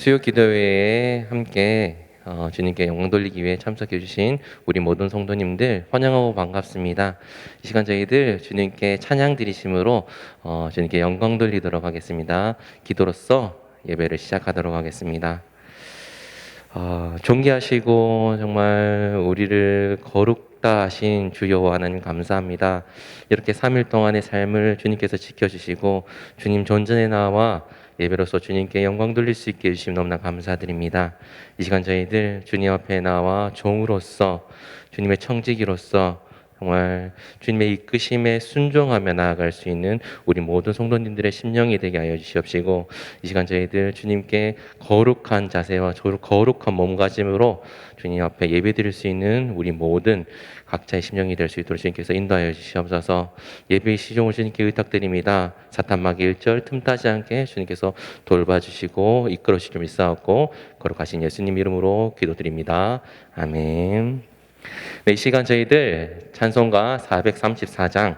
수요 기도회에 함께 주님께 영광 돌리기 위해 참석해 주신 우리 모든 성도님들 환영하고 반갑습니다. 이 시간 저희들 주님께 찬양 드리심으로 주님께 영광 돌리도록 하겠습니다. 기도로서 예배를 시작하도록 하겠습니다. 존귀하시고 정말 우리를 거룩다 하신 주여 하나님 감사합니다. 이렇게 3일 동안의 삶을 주님께서 지켜주시고 주님 존전에 나와 예배로서 주님께 영광 돌릴 수 있게 해주시면 너무나 감사드립니다. 이 시간 저희들 주님 앞에 나와 종으로서 주님의 청지기로서 정말 주님의 이끄심에 순종하며 나아갈 수 있는 우리 모든 성도님들의 심령이 되게 하여 주시옵시고, 이 시간 저희들 주님께 거룩한 자세와 거룩한 몸가짐으로 주님 앞에 예배드릴 수 있는 우리 모든 각자의 심령이 될 수 있도록 주님께서 인도하여 주시옵소서. 예배의 시종을 주님께 의탁드립니다. 사탄마귀 일절 틈타지 않게 주님께서 돌봐주시고 이끌어 주시길 믿사옵고 거룩하신 예수님 이름으로 기도드립니다. 아멘. 네, 이 시간 저희들 찬송가 434장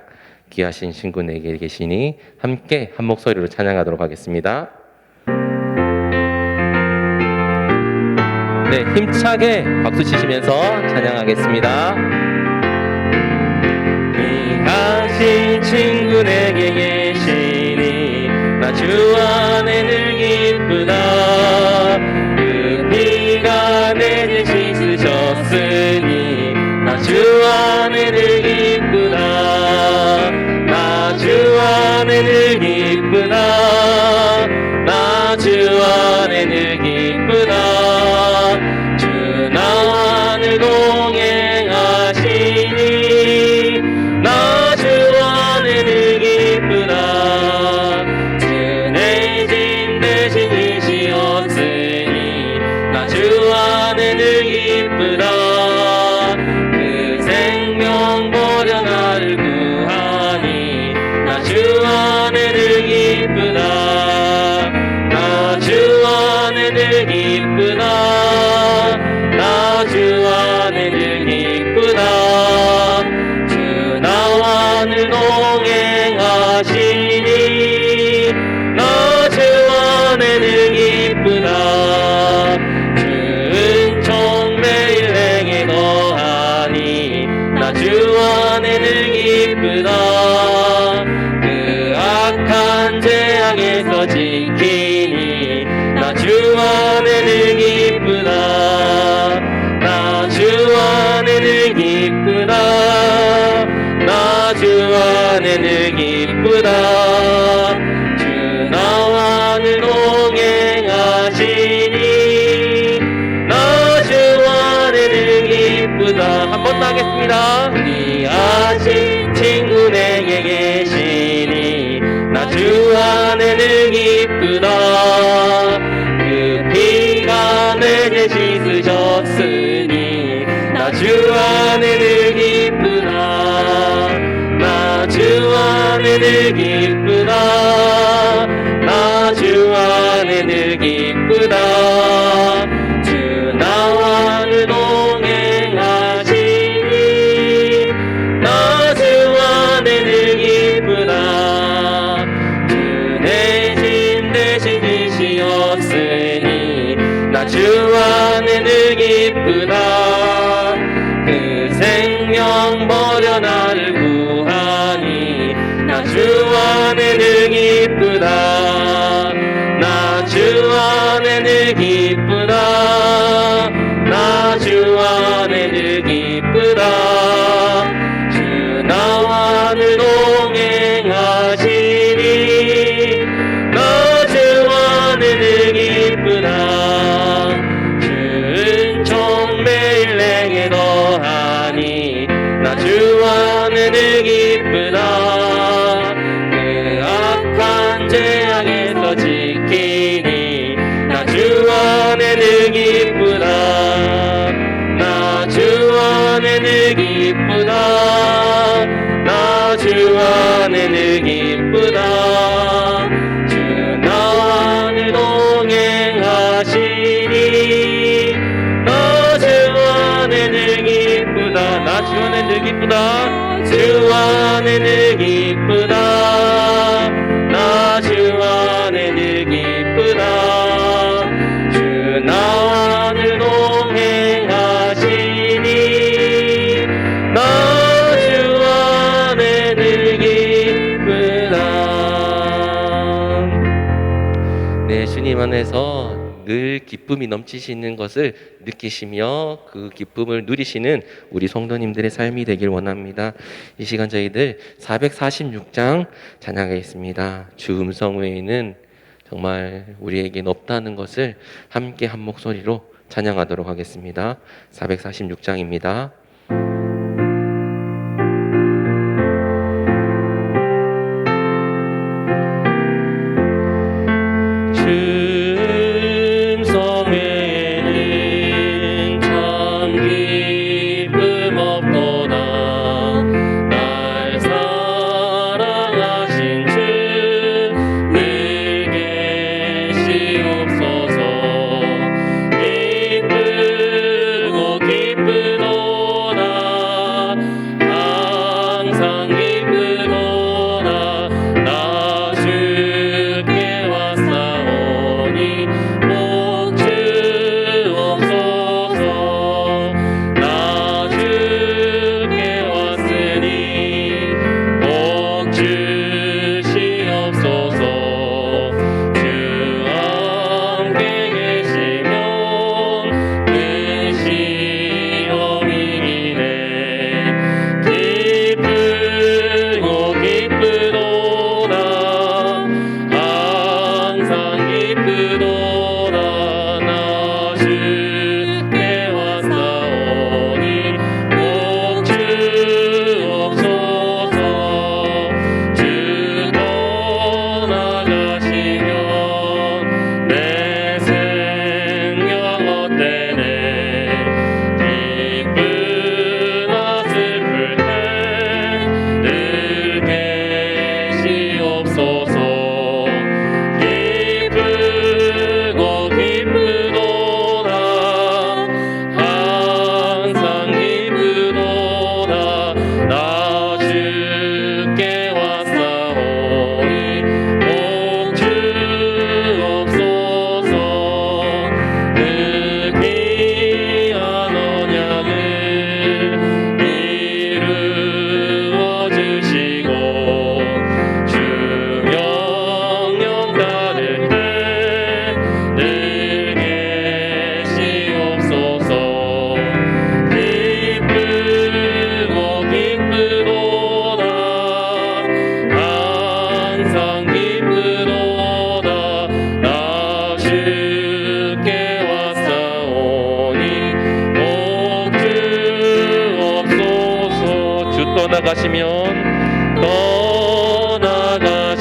귀하신 신구 내게 계시니 함께 한 목소리로 찬양하도록 하겠습니다. 네, 힘차게 박수 치시면서 찬양하겠습니다. 귀하신 친구 내게 계시니 나 주 안에 늘 기쁘다. 그 피가 내 죄 씻으셨으니 나 주 안에 늘 기쁘다. 나 주 안에 늘 기쁘다. 나 주 안에 늘 기쁘다. 주 나와 늘 동행하시니 나 주 안에 늘 기쁘다. 주 내 짐 대신 이시었으니 나 주 안에 늘 기쁘다. 그 생명 버려 나를 구하니 나 주 안에 늘 기쁘다. 나 주 안에 늘 기쁘다. 나 주 안에 늘 기쁘다. 주 나와 늘 동행하시니 나 주 안에 늘 기쁘다. 주 은총 매일 내게 더하니 나 주 안에 늘 기쁘다. 그 악한 재앙에서 지키니 나 주 안에 늘 기쁘다. 나 주 안에 늘 기쁘다. 나 주 안에 늘 기쁘다. 주 나와 늘 동행하시니 나 주 안에 늘 기쁘다. 한 번 더 하겠습니다. 귀하신 친구 내게 계시니 나 주 안에 늘 기쁘다. 그 피가 내 죄 씻으셨으니 나 주 안에 늘 기쁘다. 나 주 안에 늘 기쁘다. 나 주 안에 늘 기쁘다. 주 나와 늘 동행하시니 나 주 안에 늘 기쁘다. 주 내 짐 대신 지시었으니 나 주 안에 늘 기쁘다. 그 생명 버려 나를 구하니 나 주 안에 늘 기쁘다. 나 주 안에 늘 기쁘다. 나 주 안에 늘 기쁘다. 주 나와 늘 동행하시니 나 주 안에 늘 기쁘다. 주 은총 매일 내게 더하니 나 주 안에 늘 기쁘다. 그 악한 재앙에서 지키니 나 주 안에 늘 기쁘다. 나 주 안에 늘 기쁘다. 나 주 안에 늘 기쁘다. 주 나와 늘 동행하시니 나 주 안에 늘 기쁘다. 나 주 안에 늘 기쁘다. 주 안에 늘 기쁘다. 나 주 주님 안에서 늘 기쁨이 넘치시는 것을 느끼시며 그 기쁨을 누리시는 우리 성도님들의 삶이 되길 원합니다. 이 시간 저희들 446장 찬양하겠습니다. 주 음성 외에는 정말 우리에겐 없다는 것을 함께 한 목소리로 찬양하도록 하겠습니다. 446장입니다.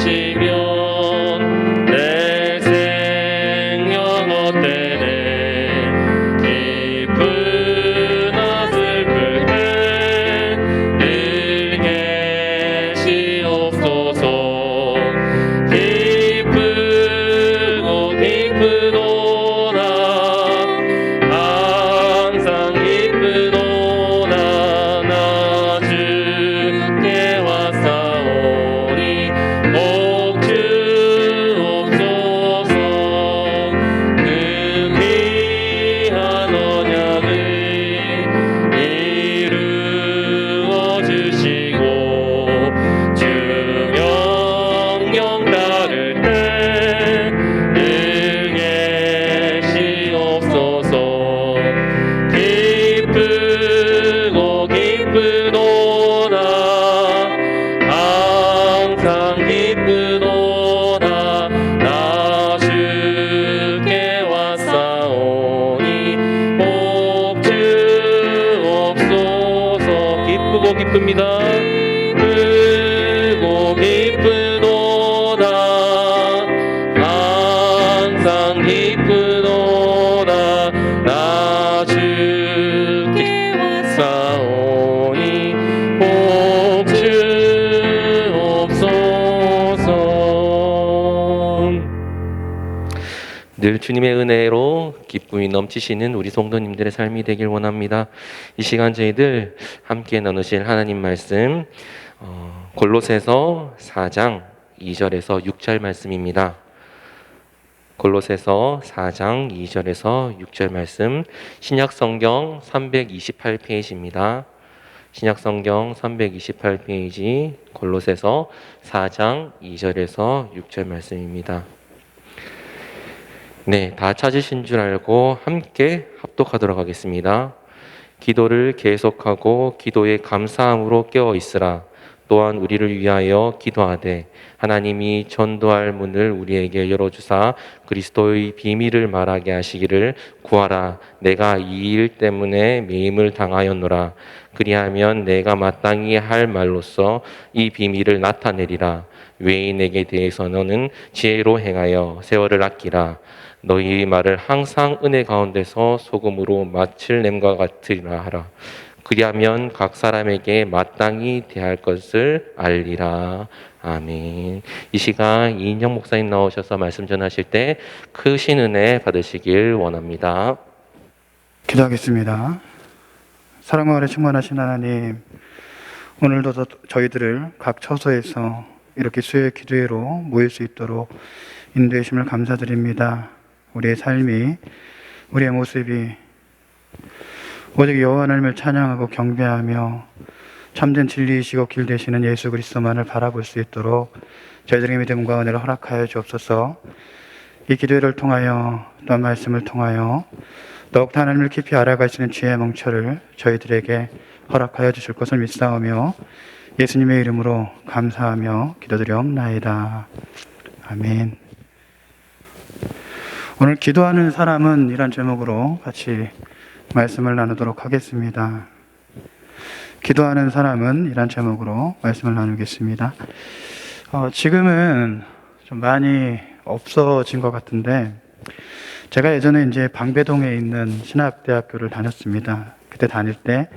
떠나가시면 내 생명 헛되네. 기쁘나 슬플 때 늘 계시옵소서. 기쁘고 기쁘도다 항상 기쁘도다 나 주께 왔사오니 꼭 주옵소서. 그 귀한 언약을 이루어 주시고 주 명령 따를 때 늘 계시옵소서. 기쁘고 기쁘도다 항상 기쁘도다 나 주께 왔사오니 꼭 주옵소서. 기쁘고 기쁩니다. 기쁘고 기쁘도다 항상 기쁘도다 나 주께 왔사오니 꼭 주옵소서. 늘 주님의 은혜로 기쁨이 넘치시는 우리 성도님들의 삶이 되길 원합니다. 이 시간 저희들 함께 나누실 하나님 말씀 골로새서 4장 2절에서 6절 말씀입니다. 골로새서 4장 2절에서 6절 말씀, 신약성경 328페이지입니다. 신약성경 328페이지 골로새서 4장 2절에서 6절 말씀입니다. 네, 다 찾으신 줄 알고 함께 합독하도록 하겠습니다. 기도를 계속하고 기도에 감사함으로 깨어 있으라. 또한 우리를 위하여 기도하되 하나님이 전도할 문을 우리에게 열어주사 그리스도의 비밀을 말하게 하시기를 구하라. 내가 이 일 때문에 매임을 당하였노라. 그리하면 내가 마땅히 할 말로써 이 비밀을 나타내리라. 외인에게 대해서 너는 지혜로 행하여 세월을 아끼라. 너희 말을 항상 은혜 가운데서 소금으로 마칠 냄과 같으리라 하라. 그리하면 각 사람에게 마땅히 대할 것을 알리라. 아멘. 이 시간 이인영 목사님 나오셔서 말씀 전하실 때 크신 은혜 받으시길 원합니다. 기도하겠습니다. 사랑과 은혜 충만하신 하나님, 오늘도 저희들을 각 처소에서 이렇게 수요의 기도회로 모일 수 있도록 인도해 주심을 감사드립니다. 우리의 삶이, 우리의 모습이 오직 여호와 하나님을 찬양하고 경배하며 참된 진리이시고 길 되시는 예수 그리스도만을 바라볼 수 있도록 저희들의 믿음과 은혜를 허락하여 주옵소서. 이 기도회를 통하여 또 말씀을 통하여 더욱 하나님을 깊이 알아갈 수 있는 지혜의 멍처를 저희들에게 허락하여 주실 것을 믿사오며 예수님의 이름으로 감사하며 기도드리옵나이다. 아멘. 오늘 기도하는 사람은 이란 제목으로 같이 말씀을 나누도록 하겠습니다. 기도하는 사람은 이란 제목으로 말씀을 나누겠습니다. 지금은 좀 많이 없어진 것 같은데, 제가 예전에 이제 방배동에 있는 신학대학교를 다녔습니다. 그때 다닐 때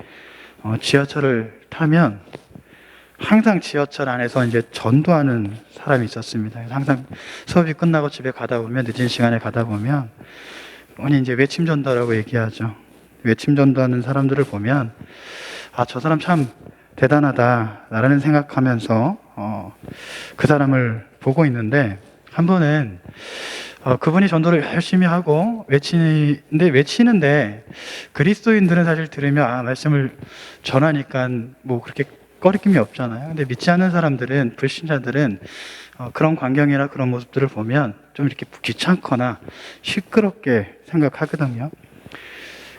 지하철을 타면 항상 지하철 안에서 이제 전도하는 사람이 있었습니다. 항상 수업이 끝나고 집에 가다 보면, 늦은 시간에 가다 보면 흔히 이제 외침 전도라고 얘기하죠. 외침 전도하는 사람들을 보면 저 사람 참 대단하다라는 생각하면서 그 사람을 보고 있는데, 한 번은 그분이 전도를 열심히 하고 외치는데 그리스도인들은 사실 들으면 말씀을 전하니까 뭐 그렇게 꺼리낌이 없잖아요. 근데 믿지 않는 사람들은, 불신자들은 그런 광경이나 그런 모습들을 보면 좀 이렇게 귀찮거나 시끄럽게 생각하거든요.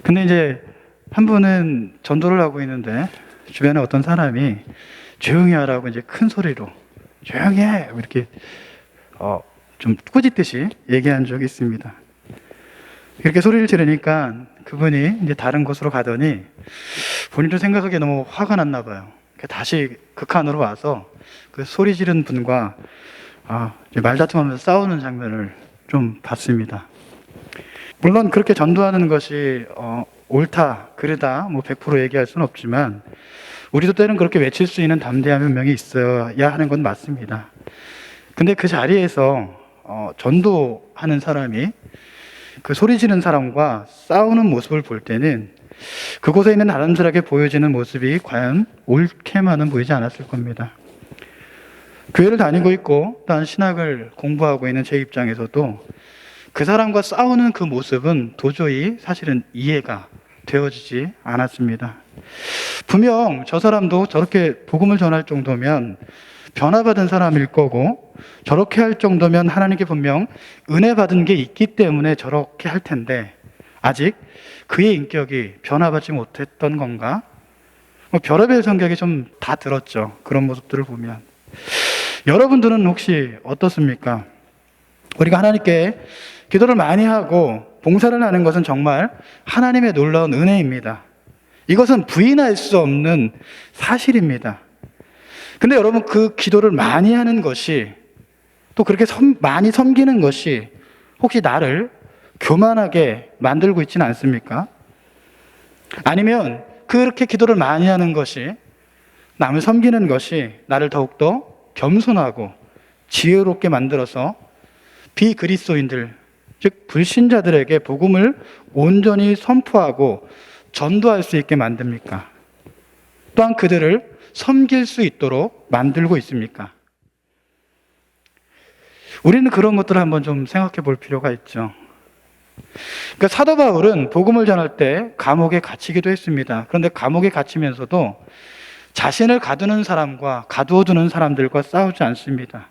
근데 이제 한 분은 전도를 하고 있는데 주변에 어떤 사람이 조용히 하라고 이제 큰 소리로 조용히 해! 이렇게 좀 꾸짖듯이 얘기한 적이 있습니다. 이렇게 소리를 지르니까 그분이 이제 다른 곳으로 가더니 본인도 생각하기에 너무 화가 났나 봐요. 다시 극한으로 와서 그 소리 지른 분과 말다툼하면서 싸우는 장면을 좀 봤습니다. 물론 그렇게 전도하는 것이 옳다, 그르다, 100% 얘기할 수는 없지만 우리도 때는 그렇게 외칠 수 있는 담대한 분명히 있어야 하는 건 맞습니다. 근데 그 자리에서 전도하는 사람이 그 소리 지르는 사람과 싸우는 모습을 볼 때는 그곳에 있는 사람들에게 보여지는 모습이 과연 옳게만은 보이지 않았을 겁니다. 교회를 다니고 있고 또한 신학을 공부하고 있는 제 입장에서도 그 사람과 싸우는 그 모습은 도저히 사실은 이해가 되어지지 않았습니다. 분명 저 사람도 저렇게 복음을 전할 정도면 변화받은 사람일 거고, 저렇게 할 정도면 하나님께 분명 은혜 받은 게 있기 때문에 저렇게 할 텐데 아직 그의 인격이 변화받지 못했던 건가? 별의별 성격이 좀 다 들었죠. 그런 모습들을 보면. 여러분들은 혹시 어떻습니까? 우리가 하나님께 기도를 많이 하고 봉사를 하는 것은 정말 하나님의 놀라운 은혜입니다. 이것은 부인할 수 없는 사실입니다. 근데 여러분, 그 기도를 많이 하는 것이, 또 그렇게 많이 섬기는 것이 혹시 나를 교만하게 만들고 있지는 않습니까? 아니면 그렇게 기도를 많이 하는 것이, 남을 섬기는 것이 나를 더욱더 겸손하고 지혜롭게 만들어서 비그리스도인들, 즉 불신자들에게 복음을 온전히 선포하고 전도할 수 있게 만듭니까? 또한 그들을 섬길 수 있도록 만들고 있습니까? 우리는 그런 것들을 한번 좀 생각해 볼 필요가 있죠. 그러니까 사도 바울은 복음을 전할 때 감옥에 갇히기도 했습니다. 그런데 감옥에 갇히면서도 자신을 가두는 사람과 가두어두는 사람들과 싸우지 않습니다.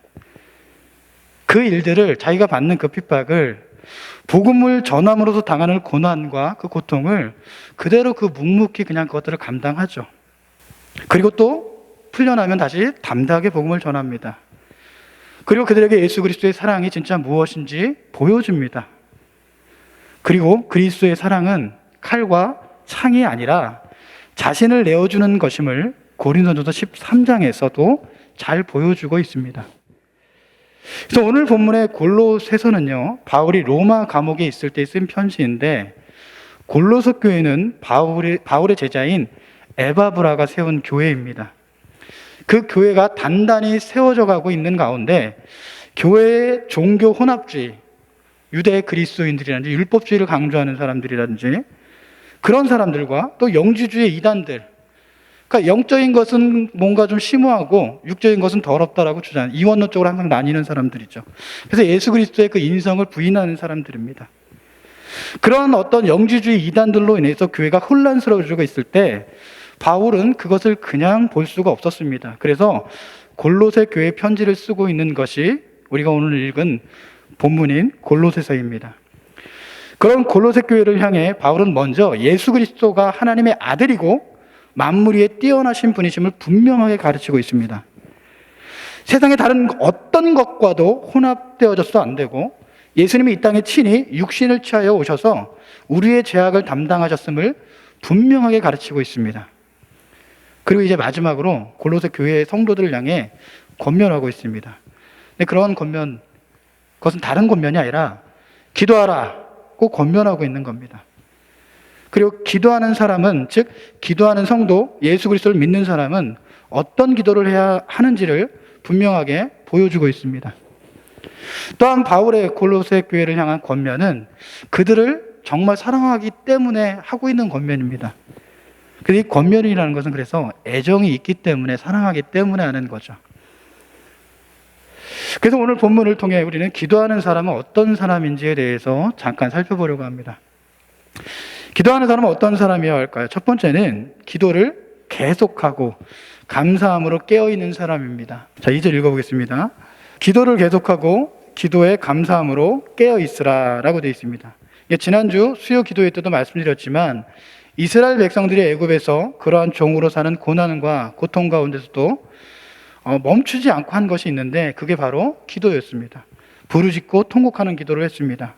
그 일들을, 자기가 받는 그 핍박을 복음을 전함으로써 당하는 고난과 그 고통을 그대로 그 묵묵히 그냥 그것들을 감당하죠. 그리고 또 풀려나면 다시 담대하게 복음을 전합니다. 그리고 그들에게 예수 그리스도의 사랑이 진짜 무엇인지 보여줍니다. 그리고 그리스도의 사랑은 칼과 창이 아니라 자신을 내어주는 것임을 고린도전서 13장에서도 잘 보여주고 있습니다. 그래서 오늘 본문의 골로새서는요, 바울이 로마 감옥에 있을 때 쓴 편지인데, 골로새 교회는 바울의 제자인 에바브라가 세운 교회입니다. 그 교회가 단단히 세워져 가고 있는 가운데 교회의 종교 혼합주의, 유대 그리스도인들이라든지 율법주의를 강조하는 사람들이라든지 그런 사람들과 또 영지주의 이단들, 그러니까 영적인 것은 뭔가 좀 심오하고 육적인 것은 더럽다라고 주장하는 이원론적으로 항상 나뉘는 사람들이죠. 그래서 예수 그리스도의 그 인성을 부인하는 사람들입니다. 그런 어떤 영지주의 이단들로 인해서 교회가 혼란스러워지고 있을 때 바울은 그것을 그냥 볼 수가 없었습니다. 그래서 골로새 교회 편지를 쓰고 있는 것이 우리가 오늘 읽은 본문인 골로새서입니다. 그런 골로새 교회를 향해 바울은 먼저 예수 그리스도가 하나님의 아들이고 만물 위에 뛰어나신 분이심을 분명하게 가르치고 있습니다. 세상의 다른 어떤 것과도 혼합되어져서 안 되고 예수님이 이 땅에 친히 육신을 취하여 오셔서 우리의 죄악을 담당하셨음을 분명하게 가르치고 있습니다. 그리고 이제 마지막으로 골로새 교회의 성도들을 향해 권면하고 있습니다. 근데 그런 권면, 그것은 다른 권면이 아니라 기도하라고 권면하고 있는 겁니다. 그리고 기도하는 사람은, 즉 기도하는 성도, 예수 그리스도를 믿는 사람은 어떤 기도를 해야 하는지를 분명하게 보여주고 있습니다. 또한 바울의 골로새 교회를 향한 권면은 그들을 정말 사랑하기 때문에 하고 있는 권면입니다. 이 권면이라는 것은 그래서 애정이 있기 때문에, 사랑하기 때문에 하는 거죠. 그래서 오늘 본문을 통해 우리는 기도하는 사람은 어떤 사람인지에 대해서 잠깐 살펴보려고 합니다. 기도하는 사람은 어떤 사람이어야 할까요? 첫 번째는 기도를 계속하고 감사함으로 깨어있는 사람입니다. 자, 2절 읽어보겠습니다. 기도를 계속하고 기도에 감사함으로 깨어있으라 라고 되어 있습니다. 지난주 수요 기도회 때도 말씀드렸지만 이스라엘 백성들이 애굽에서 그러한 종으로 사는 고난과 고통 가운데서도 멈추지 않고 한 것이 있는데 그게 바로 기도였습니다. 부르짖고 통곡하는 기도를 했습니다.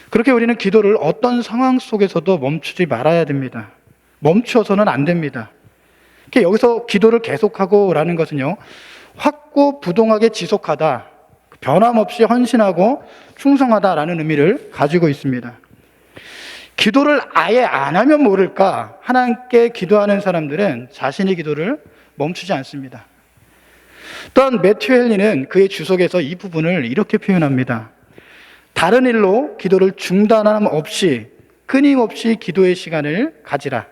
그렇게 우리는 기도를 어떤 상황 속에서도 멈추지 말아야 됩니다. 멈춰서는 안 됩니다. 여기서 기도를 계속하고 라는 것은요, 확고부동하게 지속하다, 변함없이 헌신하고 충성하다라는 의미를 가지고 있습니다. 기도를 아예 안 하면 모를까 하나님께 기도하는 사람들은 자신의 기도를 멈추지 않습니다. 또한 매튜 헨리는 그의 주석에서 이 부분을 이렇게 표현합니다. 다른 일로 기도를 중단함 없이 끊임없이 기도의 시간을 가지라.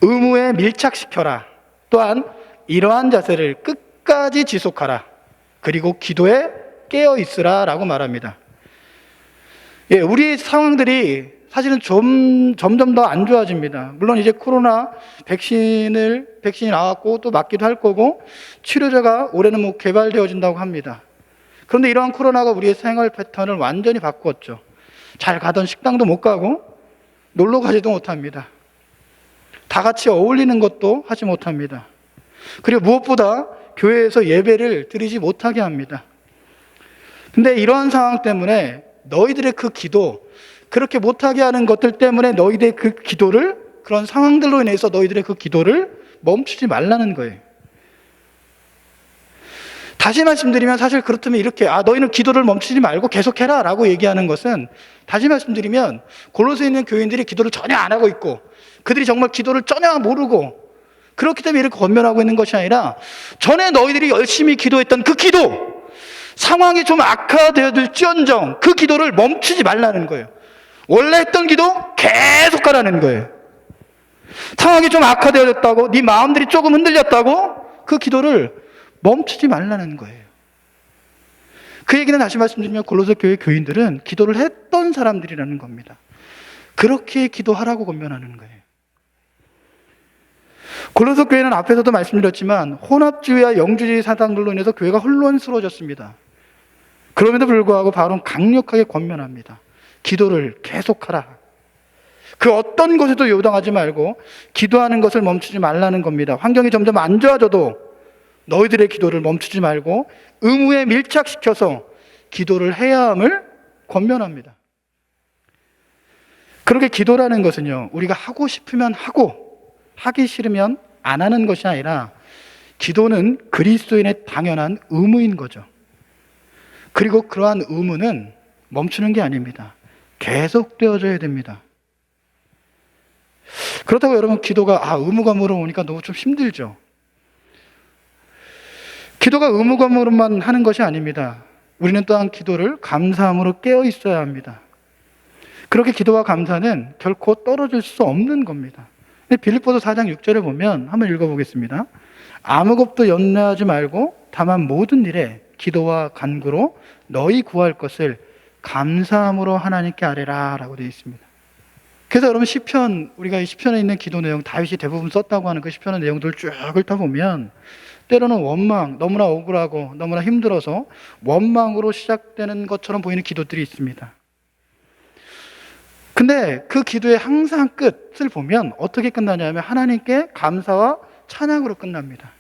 의무에 밀착시켜라. 또한 이러한 자세를 끝까지 지속하라. 그리고 기도에 깨어 있으라 라고 말합니다. 우리 상황들이 사실은 점점 더 안 좋아집니다. 물론 이제 코로나 백신이 나왔고 또 맞기도 할 거고 치료제가 올해는 개발되어진다고 합니다. 그런데 이러한 코로나가 우리의 생활 패턴을 완전히 바꾸었죠. 잘 가던 식당도 못 가고 놀러 가지도 못합니다. 다 같이 어울리는 것도 하지 못합니다. 그리고 무엇보다 교회에서 예배를 드리지 못하게 합니다. 근데 이러한 상황 때문에 너희들의 그 기도, 그렇게 못하게 하는 것들 때문에 너희들의 그 기도를, 그런 상황들로 인해서 너희들의 그 기도를 멈추지 말라는 거예요. 다시 말씀드리면 사실 그렇다면 이렇게 너희는 기도를 멈추지 말고 계속해라 라고 얘기하는 것은, 다시 말씀드리면 골로새에 있는 교인들이 기도를 전혀 안 하고 있고 그들이 정말 기도를 전혀 모르고 그렇기 때문에 이렇게 권면하고 있는 것이 아니라 전에 너희들이 열심히 기도했던 그 기도, 상황이 좀 악화되어질지언정 그 기도를 멈추지 말라는 거예요. 원래 했던 기도 계속 하라는 거예요. 상황이 좀 악화되어졌다고, 네 마음들이 조금 흔들렸다고 그 기도를 멈추지 말라는 거예요. 그 얘기는 다시 말씀드리면 골로새 교회 교인들은 기도를 했던 사람들이라는 겁니다. 그렇게 기도하라고 권면하는 거예요. 골로새 교회는 앞에서도 말씀드렸지만 혼합주의와 영주주의 사상들로 인해서 교회가 혼란스러워졌습니다. 그럼에도 불구하고 바울은 강력하게 권면합니다. 기도를 계속하라. 그 어떤 것에도 요동하지 말고 기도하는 것을 멈추지 말라는 겁니다. 환경이 점점 안 좋아져도 너희들의 기도를 멈추지 말고 의무에 밀착시켜서 기도를 해야 함을 권면합니다. 그렇게 기도라는 것은요, 우리가 하고 싶으면 하고 하기 싫으면 안 하는 것이 아니라 기도는 그리스도인의 당연한 의무인 거죠. 그리고 그러한 의무는 멈추는 게 아닙니다. 계속되어져야 됩니다. 그렇다고 여러분 기도가 의무가 물어오니까 너무 좀 힘들죠. 기도가 의무감으로만 하는 것이 아닙니다. 우리는 또한 기도를 감사함으로 깨어 있어야 합니다. 그렇게 기도와 감사는 결코 떨어질 수 없는 겁니다. 빌립보서 4장 6절에 보면 한번 읽어보겠습니다. 아무것도 연내하지 말고 다만 모든 일에 기도와 간구로 너희 구할 것을 감사함으로 하나님께 아뢰라 라고 되어 있습니다. 그래서 여러분 시편, 우리가 이 시편에 있는 기도 내용, 다윗이 대부분 썼다고 하는 그 시편의 내용들을 쭉 읽다 보면 때로는 원망, 너무나 억울하고 너무나 힘들어서 원망으로 시작되는 것처럼 보이는 기도들이 있습니다. 근데 그 기도의 항상 끝을 보면 어떻게 끝나냐면 하나님께 감사와 찬양으로 끝납니다.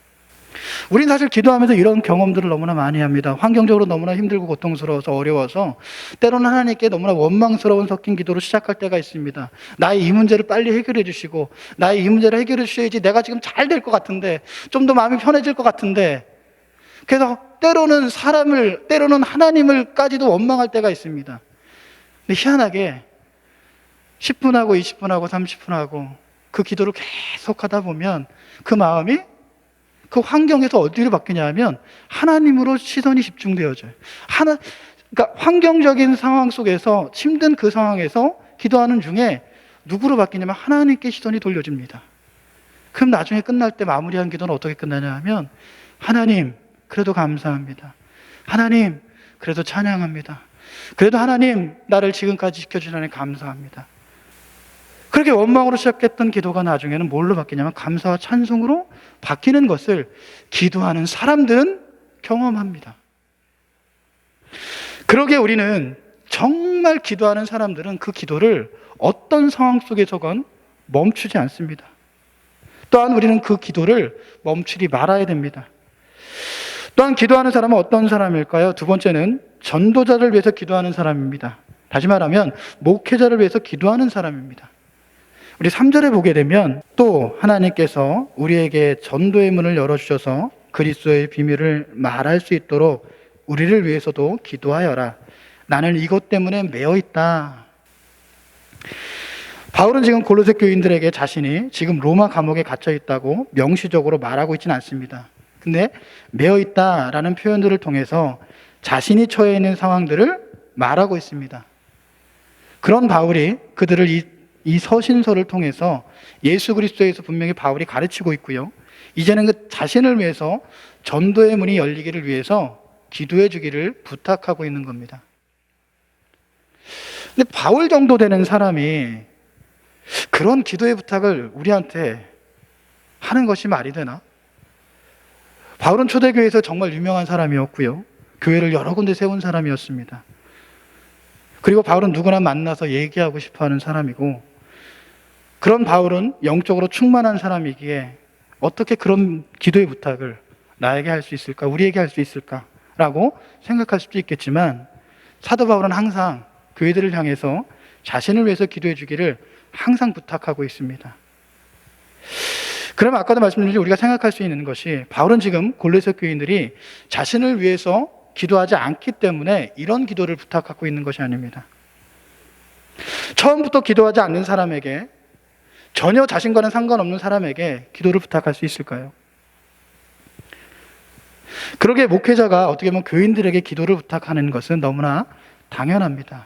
우리는 사실 기도하면서 이런 경험들을 너무나 많이 합니다. 환경적으로 너무나 힘들고 고통스러워서 어려워서 때로는 하나님께 너무나 원망스러운 섞인 기도로 시작할 때가 있습니다. 나의 이 문제를 빨리 해결해 주시고 나의 이 문제를 해결해 주셔야지 내가 지금 잘 될 것 같은데 좀 더 마음이 편해질 것 같은데 그래서 때로는 사람을 때로는 하나님을까지도 원망할 때가 있습니다. 근데 희한하게 10분 하고 20분 하고 30분 하고 그 기도를 계속 하다 보면 그 마음이 그 환경에서 어디로 바뀌냐 하면 하나님으로 시선이 집중되어져요. 그러니까 환경적인 상황 속에서 힘든 그 상황에서 기도하는 중에 누구로 바뀌냐면 하나님께 시선이 돌려집니다. 그럼 나중에 끝날 때 마무리한 기도는 어떻게 끝나냐 하면 하나님 그래도 감사합니다. 하나님 그래도 찬양합니다. 그래도 하나님 나를 지금까지 지켜주신 하나님 감사합니다. 그렇게 원망으로 시작했던 기도가 나중에는 뭘로 바뀌냐면 감사와 찬송으로 바뀌는 것을 기도하는 사람들은 경험합니다. 그러게 우리는 정말 기도하는 사람들은 그 기도를 어떤 상황 속에서건 멈추지 않습니다. 또한 우리는 그 기도를 멈추지 말아야 됩니다. 또한 기도하는 사람은 어떤 사람일까요? 두 번째는 전도자를 위해서 기도하는 사람입니다. 다시 말하면 목회자를 위해서 기도하는 사람입니다. 우리 3절에 보게 되면 또 하나님께서 우리에게 전도의 문을 열어주셔서 그리스도의 비밀을 말할 수 있도록 우리를 위해서도 기도하여라. 나는 이것 때문에 매어 있다. 바울은 지금 골로새 교인들에게 자신이 지금 로마 감옥에 갇혀 있다고 명시적으로 말하고 있지는 않습니다. 근데 매어 있다라는 표현들을 통해서 자신이 처해 있는 상황들을 말하고 있습니다. 그런 바울이 그들을 이 서신서를 통해서 예수 그리스도에서 분명히 바울이 가르치고 있고요. 이제는 그 자신을 위해서 전도의 문이 열리기를 위해서 기도해 주기를 부탁하고 있는 겁니다. 근데 바울 정도 되는 사람이 그런 기도의 부탁을 우리한테 하는 것이 말이 되나? 바울은 초대교회에서 정말 유명한 사람이었고요. 교회를 여러 군데 세운 사람이었습니다. 그리고 바울은 누구나 만나서 얘기하고 싶어 하는 사람이고 그런 바울은 영적으로 충만한 사람이기에 어떻게 그런 기도의 부탁을 나에게 할 수 있을까? 우리에게 할 수 있을까? 라고 생각할 수도 있겠지만 사도 바울은 항상 교회들을 향해서 자신을 위해서 기도해 주기를 항상 부탁하고 있습니다. 그러면 아까도 말씀드린 우리가 생각할 수 있는 것이 바울은 지금 골로새 교인들이 자신을 위해서 기도하지 않기 때문에 이런 기도를 부탁하고 있는 것이 아닙니다. 처음부터 기도하지 않는 사람에게 전혀 자신과는 상관없는 사람에게 기도를 부탁할 수 있을까요? 그러게 목회자가 어떻게 보면 교인들에게 기도를 부탁하는 것은 너무나 당연합니다.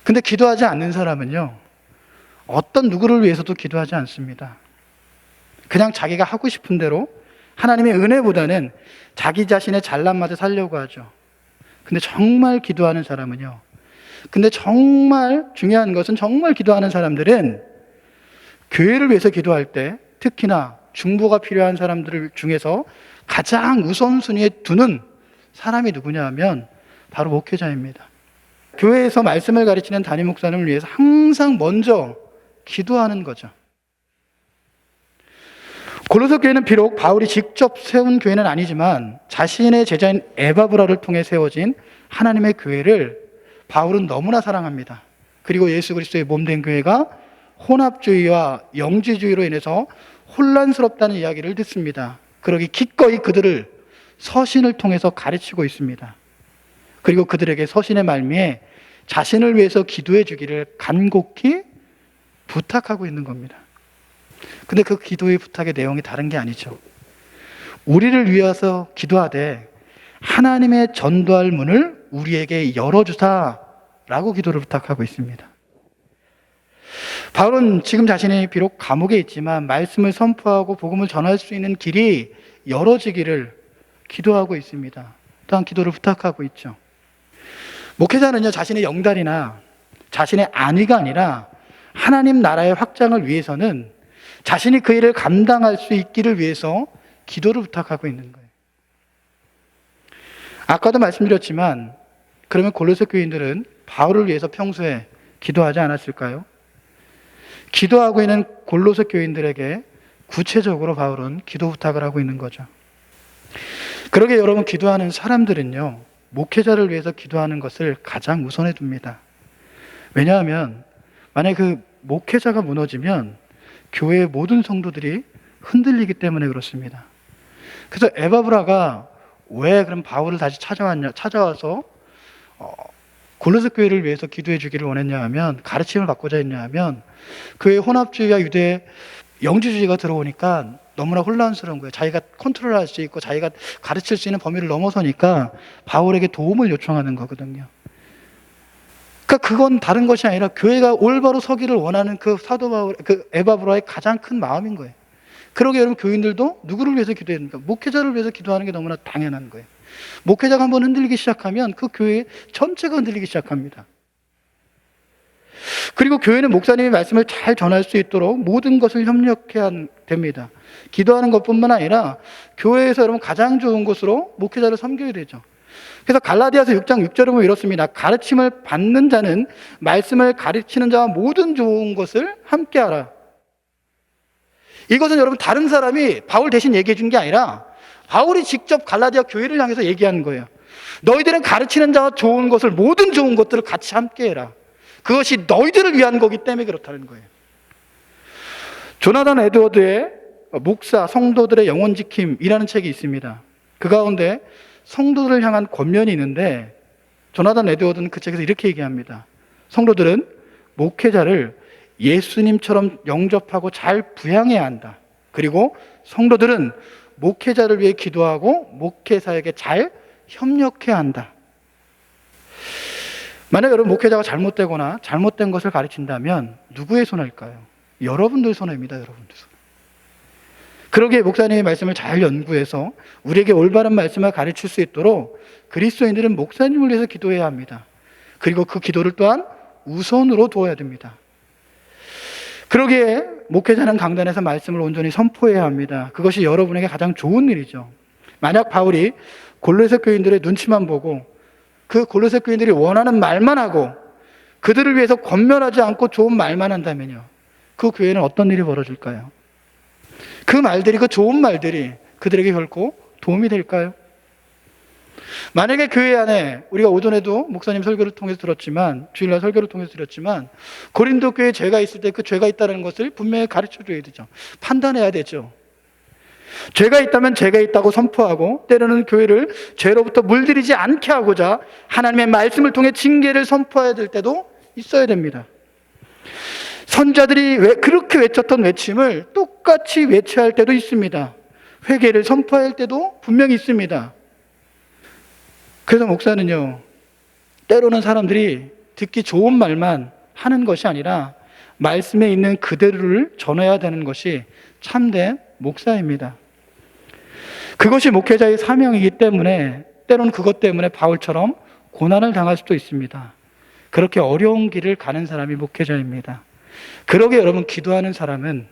근데 기도하지 않는 사람은요, 어떤 누구를 위해서도 기도하지 않습니다. 그냥 자기가 하고 싶은 대로 하나님의 은혜보다는 자기 자신의 잘난 맛에 살려고 하죠. 근데 정말 기도하는 사람은요, 근데 정말 중요한 것은 정말 기도하는 사람들은 교회를 위해서 기도할 때 특히나 중보가 필요한 사람들 중에서 가장 우선순위에 두는 사람이 누구냐 하면 바로 목회자입니다. 교회에서 말씀을 가르치는 담임 목사님을 위해서 항상 먼저 기도하는 거죠. 골로새 교회는 비록 바울이 직접 세운 교회는 아니지만 자신의 제자인 에바브라를 통해 세워진 하나님의 교회를 바울은 너무나 사랑합니다. 그리고 예수 그리스도의 몸된 교회가 혼합주의와 영지주의로 인해서 혼란스럽다는 이야기를 듣습니다. 그러기 기꺼이 그들을 서신을 통해서 가르치고 있습니다. 그리고 그들에게 서신의 말미에 자신을 위해서 기도해 주기를 간곡히 부탁하고 있는 겁니다. 근데 그 기도의 부탁의 내용이 다른 게 아니죠. 우리를 위해서 기도하되 하나님의 전도할 문을 우리에게 열어주사라고 기도를 부탁하고 있습니다. 바울은 지금 자신이 비록 감옥에 있지만 말씀을 선포하고 복음을 전할 수 있는 길이 열어지기를 기도하고 있습니다. 또한 기도를 부탁하고 있죠. 목회자는요, 자신의 영달이나 자신의 안위가 아니라 하나님 나라의 확장을 위해서는 자신이 그 일을 감당할 수 있기를 위해서 기도를 부탁하고 있는 거예요. 아까도 말씀드렸지만 그러면 골로새 교인들은 바울을 위해서 평소에 기도하지 않았을까요? 기도하고 있는 골로새 교인들에게 구체적으로 바울은 기도 부탁을 하고 있는 거죠. 그러게 여러분, 기도하는 사람들은요, 목회자를 위해서 기도하는 것을 가장 우선해 둡니다. 왜냐하면 만약에 그 목회자가 무너지면 교회의 모든 성도들이 흔들리기 때문에 그렇습니다. 그래서 에바브라가 왜 그럼 바울을 다시 찾아와서 골로새 교회를 위해서 기도해 주기를 원했냐 하면, 가르침을 받고자 했냐 하면, 교회 혼합주의와 유대 영지주의가 들어오니까 너무나 혼란스러운 거예요. 자기가 컨트롤할 수 있고 자기가 가르칠 수 있는 범위를 넘어서니까 바울에게 도움을 요청하는 거거든요. 그러니까 그건 다른 것이 아니라 교회가 올바로 서기를 원하는 그 사도 바울, 그 에바브라의 가장 큰 마음인 거예요. 그러게 여러분, 교인들도 누구를 위해서 기도해야 됩니까? 목회자를 위해서 기도하는 게 너무나 당연한 거예요. 목회자가 한번 흔들리기 시작하면 그 교회 전체가 흔들리기 시작합니다. 그리고 교회는 목사님이 말씀을 잘 전할 수 있도록 모든 것을 협력해야 됩니다. 기도하는 것뿐만 아니라 교회에서 여러분 가장 좋은 곳으로 목회자를 섬겨야 되죠. 그래서 갈라디아서 6장 6절에 보면 이렇습니다. 가르침을 받는 자는 말씀을 가르치는 자와 모든 좋은 것을 함께하라. 이것은 여러분 다른 사람이 바울 대신 얘기해 준 게 아니라 바울이 직접 갈라디아 교회를 향해서 얘기하는 거예요. 너희들은 가르치는 자와 좋은 것을, 모든 좋은 것들을 같이 함께해라. 그것이 너희들을 위한 거기 때문에 그렇다는 거예요. 조나단 에드워드의 목사 성도들의 영혼 지킴이라는 책이 있습니다. 그 가운데 성도들을 향한 권면이 있는데, 조나단 에드워드는 그 책에서 이렇게 얘기합니다. 성도들은 목회자를 예수님처럼 영접하고 잘 부양해야 한다. 그리고 성도들은 목회자를 위해 기도하고 목회사에게 잘 협력해야 한다. 만약 여러분 목회자가 잘못되거나 잘못된 것을 가르친다면 누구의 손해일까요? 여러분들 손해입니다. 여러분들 손해. 그러기에 목사님의 말씀을 잘 연구해서 우리에게 올바른 말씀을 가르칠 수 있도록 그리스도인들은 목사님을 위해서 기도해야 합니다. 그리고 그 기도를 또한 우선으로 두어야 됩니다. 그러기에 목회자는 강단에서 말씀을 온전히 선포해야 합니다. 그것이 여러분에게 가장 좋은 일이죠. 만약 바울이 골로새 교인들의 눈치만 보고 그 골로새 교인들이 원하는 말만 하고 그들을 위해서 권면하지 않고 좋은 말만 한다면요, 그 교회는 어떤 일이 벌어질까요? 그 말들이, 그 좋은 말들이 그들에게 결코 도움이 될까요? 만약에 교회 안에, 우리가 오전에도 목사님 설교를 통해서 들었지만, 주일날 설교를 통해서 들었지만, 고린도 교회에 죄가 있을 때 그 죄가 있다는 것을 분명히 가르쳐줘야 되죠. 판단해야 되죠. 죄가 있다면 죄가 있다고 선포하고, 때로는 교회를 죄로부터 물들이지 않게 하고자 하나님의 말씀을 통해 징계를 선포해야 될 때도 있어야 됩니다. 선자들이 그렇게 외쳤던 외침을 똑같이 외쳐야 할 때도 있습니다. 회개를 선포할 때도 분명히 있습니다. 그래서 목사는요, 때로는 사람들이 듣기 좋은 말만 하는 것이 아니라 말씀에 있는 그대로를 전해야 되는 것이 참된 목사입니다. 그것이 목회자의 사명이기 때문에 때로는 그것 때문에 바울처럼 고난을 당할 수도 있습니다. 그렇게 어려운 길을 가는 사람이 목회자입니다. 그러게 여러분, 기도하는 사람은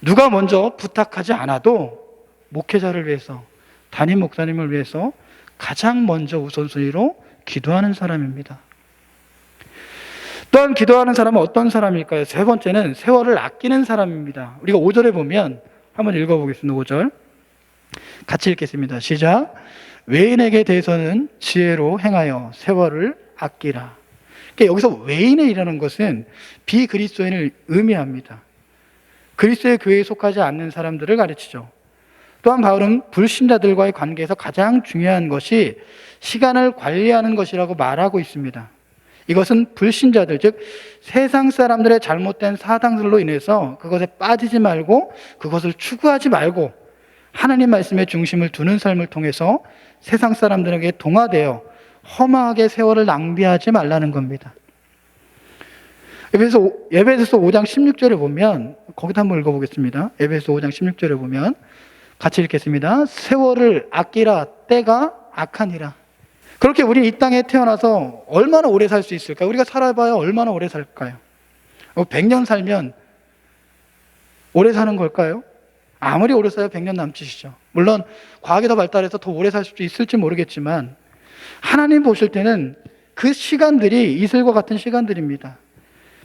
누가 먼저 부탁하지 않아도 목회자를 위해서, 담임 목사님을 위해서 가장 먼저 우선순위로 기도하는 사람입니다. 또한 기도하는 사람은 어떤 사람일까요? 세 번째는 세월을 아끼는 사람입니다. 우리가 5절에 보면 한번 읽어보겠습니다. 5절 같이 읽겠습니다. 시작. 외인에게 대해서는 지혜로 행하여 세월을 아끼라. 그러니까 여기서 외인이라는 것은 비그리스도인을 의미합니다. 그리스도의 교회에 속하지 않는 사람들을 가르치죠. 또한 바울은 불신자들과의 관계에서 가장 중요한 것이 시간을 관리하는 것이라고 말하고 있습니다. 이것은 불신자들, 즉 세상 사람들의 잘못된 사상들로 인해서 그것에 빠지지 말고 그것을 추구하지 말고 하나님 말씀의 중심을 두는 삶을 통해서 세상 사람들에게 동화되어 허망하게 세월을 낭비하지 말라는 겁니다. 에베소서 5장 16절에 보면, 거기도 한번 읽어보겠습니다. 에베소서 5장 16절에 보면 같이 읽겠습니다. 세월을 아끼라, 때가 악하니라. 그렇게 우리 이 땅에 태어나서 얼마나 오래 살 수 있을까요? 우리가 살아봐야 얼마나 오래 살까요? 100년 살면 오래 사는 걸까요? 아무리 오래 살아야 100년 남짓이죠. 물론 과학이 더 발달해서 더 오래 살 수도 있을지 모르겠지만 하나님 보실 때는 그 시간들이 이슬과 같은 시간들입니다.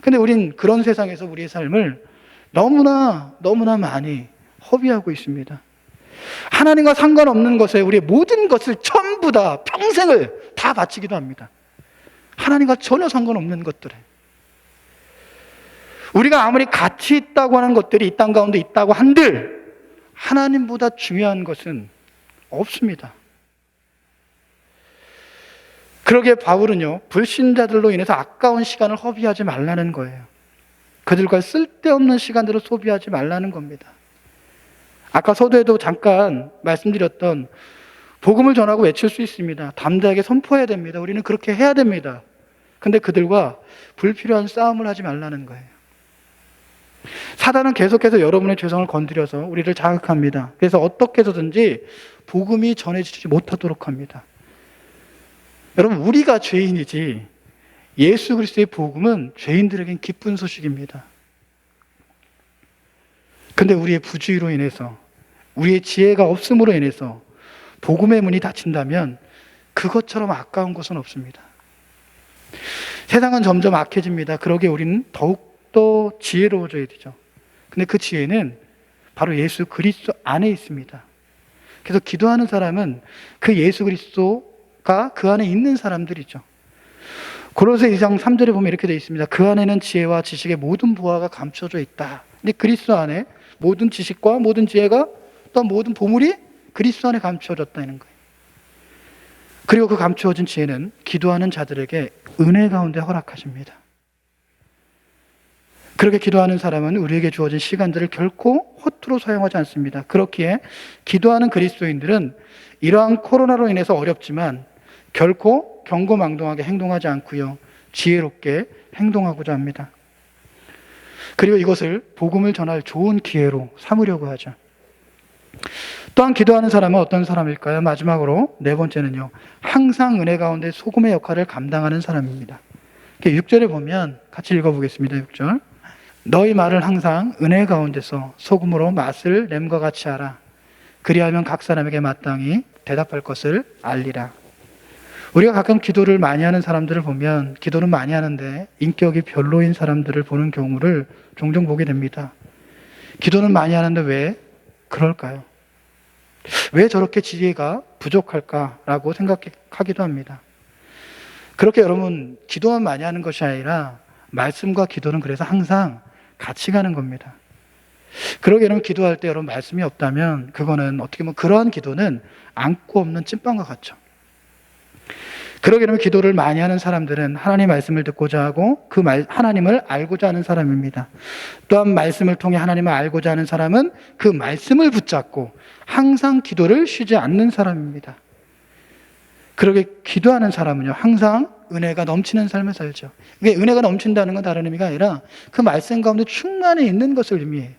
근데 우린 그런 세상에서 우리의 삶을 너무나 많이 허비하고 있습니다. 하나님과 상관없는 것에 우리의 모든 것을 전부 다 평생을 다 바치기도 합니다. 하나님과 전혀 상관없는 것들에. 우리가 아무리 가치 있다고 하는 것들이 이 땅 가운데 있다고 한들 하나님보다 중요한 것은 없습니다. 그러기에 바울은요, 불신자들로 인해서 아까운 시간을 허비하지 말라는 거예요. 그들과 쓸데없는 시간들을 소비하지 말라는 겁니다. 아까 서두에도 잠깐 말씀드렸던 복음을 전하고 외칠 수 있습니다. 담대하게 선포해야 됩니다. 우리는 그렇게 해야 됩니다. 근데 그들과 불필요한 싸움을 하지 말라는 거예요. 사단은 계속해서 여러분의 죄성을 건드려서 우리를 자극합니다. 그래서 어떻게 해서든지 복음이 전해지지 못하도록 합니다. 여러분, 우리가 죄인이지 예수 그리스도의 복음은 죄인들에겐 기쁜 소식입니다. 근데 우리의 부주의로 인해서, 우리의 지혜가 없음으로 인해서 복음의 문이 닫힌다면 그것처럼 아까운 것은 없습니다. 세상은 점점 악해집니다. 그러기에 우리는 더욱더 지혜로워져야 되죠. 근데 그 지혜는 바로 예수 그리스도 안에 있습니다. 그래서 기도하는 사람은 그 예수 그리스도가 그 안에 있는 사람들이죠. 고로새 2장 3절에 보면 이렇게 되어 있습니다. 그 안에는 지혜와 지식의 모든 보화가 감춰져 있다. 근데 그리스도 안에 모든 지식과 모든 지혜가 또 모든 보물이 그리스도 안에 감추어졌다는 거예요. 그리고 그 감추어진 지혜는 기도하는 자들에게 은혜 가운데 허락하십니다. 그렇게 기도하는 사람은 우리에게 주어진 시간들을 결코 허투루 사용하지 않습니다. 그렇기에 기도하는 그리스도인들은 이러한 코로나로 인해서 어렵지만 결코 경고망동하게 행동하지 않고요, 지혜롭게 행동하고자 합니다. 그리고 이것을 복음을 전할 좋은 기회로 삼으려고 하죠. 또한 기도하는 사람은 어떤 사람일까요? 마지막으로 네 번째는요, 항상 은혜 가운데 소금의 역할을 감당하는 사람입니다. 6절에 보면 같이 읽어보겠습니다. 6절. 너희 말을 항상 은혜 가운데서 소금으로 맛을 냄과 같이 하라. 그리하면 각 사람에게 마땅히 대답할 것을 알리라. 우리가 가끔 기도를 많이 하는 사람들을 보면 기도는 많이 하는데 인격이 별로인 사람들을 보는 경우를 종종 보게 됩니다. 기도는 많이 하는데 왜 그럴까요? 왜 저렇게 지혜가 부족할까라고 생각하기도 합니다. 그렇게 여러분, 기도만 많이 하는 것이 아니라 말씀과 기도는 그래서 항상 같이 가는 겁니다. 그러게 여러분, 기도할 때 여러분 말씀이 없다면 그거는 어떻게 보면 그러한 기도는 안고 없는 찐빵과 같죠. 그러게 여러분, 기도를 많이 하는 사람들은 하나님 말씀을 듣고자 하고 하나님을 알고자 하는 사람입니다. 또한 말씀을 통해 하나님을 알고자 하는 사람은 그 말씀을 붙잡고 항상 기도를 쉬지 않는 사람입니다. 그러게 기도하는 사람은요, 항상 은혜가 넘치는 삶을 살죠. 이게 은혜가 넘친다는 건 다른 의미가 아니라 그 말씀 가운데 충만해 있는 것을 의미해요.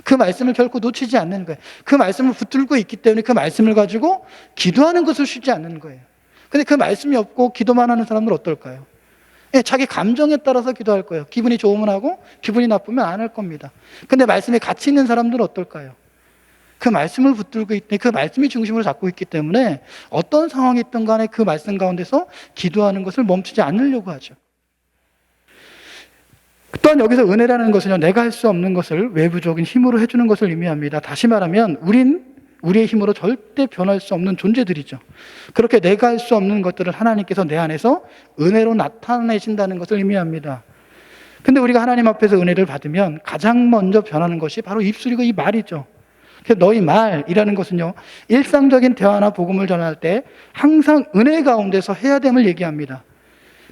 그 말씀을 결코 놓치지 않는 거예요. 그 말씀을 붙들고 있기 때문에 그 말씀을 가지고 기도하는 것을 쉬지 않는 거예요. 근데 그 말씀이 없고 기도만 하는 사람들 어떨까요? 자기 감정에 따라서 기도할 거예요. 기분이 좋으면 하고 기분이 나쁘면 안 할 겁니다. 근데 말씀에 같이 있는 사람들은 어떨까요? 그 말씀을 붙들고 있대, 그 말씀이 중심으로 잡고 있기 때문에 어떤 상황이 있든 간에 그 말씀 가운데서 기도하는 것을 멈추지 않으려고 하죠. 또한 여기서 은혜라는 것은요, 내가 할 수 없는 것을 외부적인 힘으로 해주는 것을 의미합니다. 다시 말하면 우리의 힘으로 절대 변할 수 없는 존재들이죠. 그렇게 내가 할 수 없는 것들을 하나님께서 내 안에서 은혜로 나타내신다는 것을 의미합니다. 근데 우리가 하나님 앞에서 은혜를 받으면 가장 먼저 변하는 것이 바로 입술이고 이 말이죠. 그래서 너희 말이라는 것은요, 일상적인 대화나 복음을 전할 때 항상 은혜 가운데서 해야 됨을 얘기합니다.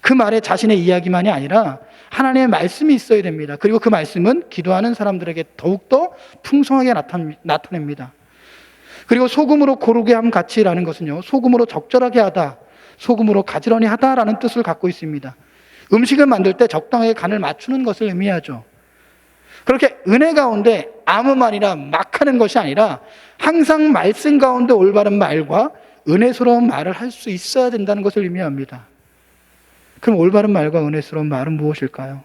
그 말에 자신의 이야기만이 아니라 하나님의 말씀이 있어야 됩니다. 그리고 그 말씀은 기도하는 사람들에게 더욱더 풍성하게 나타냅니다. 그리고 소금으로 고르게 함 같이라는 것은요, 소금으로 적절하게 하다, 소금으로 가지런히 하다라는 뜻을 갖고 있습니다. 음식을 만들 때 적당하게 간을 맞추는 것을 의미하죠. 그렇게 은혜 가운데 아무 말이나 막 하는 것이 아니라 항상 말씀 가운데 올바른 말과 은혜스러운 말을 할 수 있어야 된다는 것을 의미합니다. 그럼 올바른 말과 은혜스러운 말은 무엇일까요?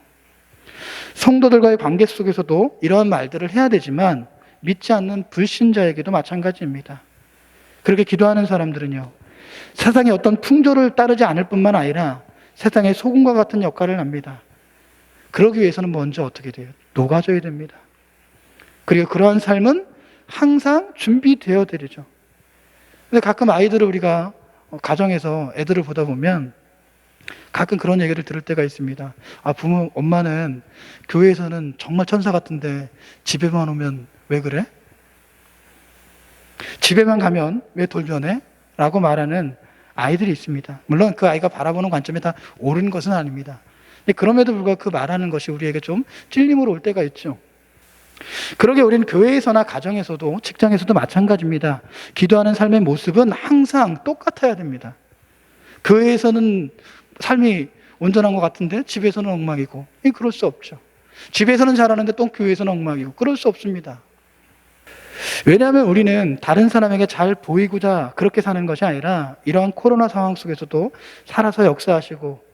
성도들과의 관계 속에서도 이러한 말들을 해야 되지만 믿지 않는 불신자에게도 마찬가지입니다. 그렇게 기도하는 사람들은요, 세상의 어떤 풍조를 따르지 않을 뿐만 아니라 세상의 소금과 같은 역할을 합니다. 그러기 위해서는 먼저 어떻게 돼요? 녹아져야 됩니다. 그리고 그러한 삶은 항상 준비되어야 되죠. 근데 가끔 아이들을 우리가 가정에서 애들을 보다 보면 가끔 그런 얘기를 들을 때가 있습니다. 엄마는 교회에서는 정말 천사 같은데 집에만 오면 왜 그래? 집에만 가면 왜 돌변해? 라고 말하는 아이들이 있습니다. 물론 그 아이가 바라보는 관점이 다 옳은 것은 아닙니다. 그럼에도 불구하고 그 말하는 것이 우리에게 좀 찔림으로 올 때가 있죠. 그러게 우리는 교회에서나 가정에서도 직장에서도 마찬가지입니다. 기도하는 삶의 모습은 항상 똑같아야 됩니다. 교회에서는 삶이 온전한 것 같은데 집에서는 엉망이고, 그럴 수 없죠. 집에서는 잘하는데 또 교회에서는 엉망이고, 그럴 수 없습니다. 왜냐하면 우리는 다른 사람에게 잘 보이고자 그렇게 사는 것이 아니라 이러한 코로나 상황 속에서도 살아서 역사하시고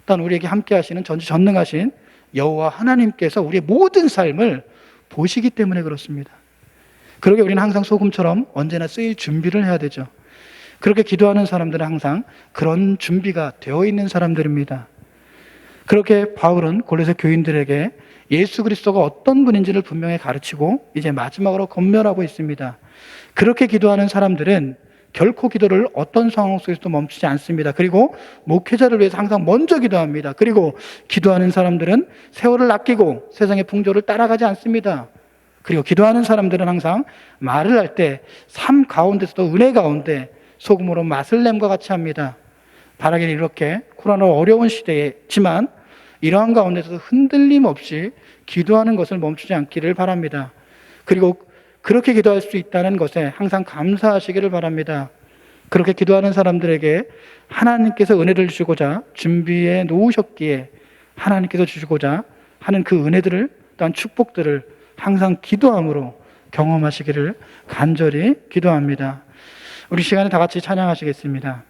또한 우리에게 함께 하시는 전지전능하신 여호와 하나님께서 우리의 모든 삶을 보시기 때문에 그렇습니다. 그러게 우리는 항상 소금처럼 언제나 쓰일 준비를 해야 되죠. 그렇게 기도하는 사람들은 항상 그런 준비가 되어 있는 사람들입니다. 그렇게 바울은 골로새 교인들에게 예수 그리스도가 어떤 분인지를 분명히 가르치고 이제 마지막으로 권면하고 있습니다. 그렇게 기도하는 사람들은 결코 기도를 어떤 상황 속에서도 멈추지 않습니다. 그리고 목회자를 위해서 항상 먼저 기도합니다. 그리고 기도하는 사람들은 세월을 아끼고 세상의 풍조를 따라가지 않습니다. 그리고 기도하는 사람들은 항상 말을 할 때 삶 가운데서도 은혜 가운데 소금으로 맛을 냄과 같이 합니다. 바라기는 이렇게 코로나 어려운 시대지만 이러한 가운데서도 흔들림 없이 기도하는 것을 멈추지 않기를 바랍니다. 그리고 그렇게 기도할 수 있다는 것에 항상 감사하시기를 바랍니다. 그렇게 기도하는 사람들에게 하나님께서 은혜를 주시고자 준비해 놓으셨기에 하나님께서 주시고자 하는 그 은혜들을 또한 축복들을 항상 기도함으로 경험하시기를 간절히 기도합니다. 우리 시간에 다 같이 찬양하시겠습니다.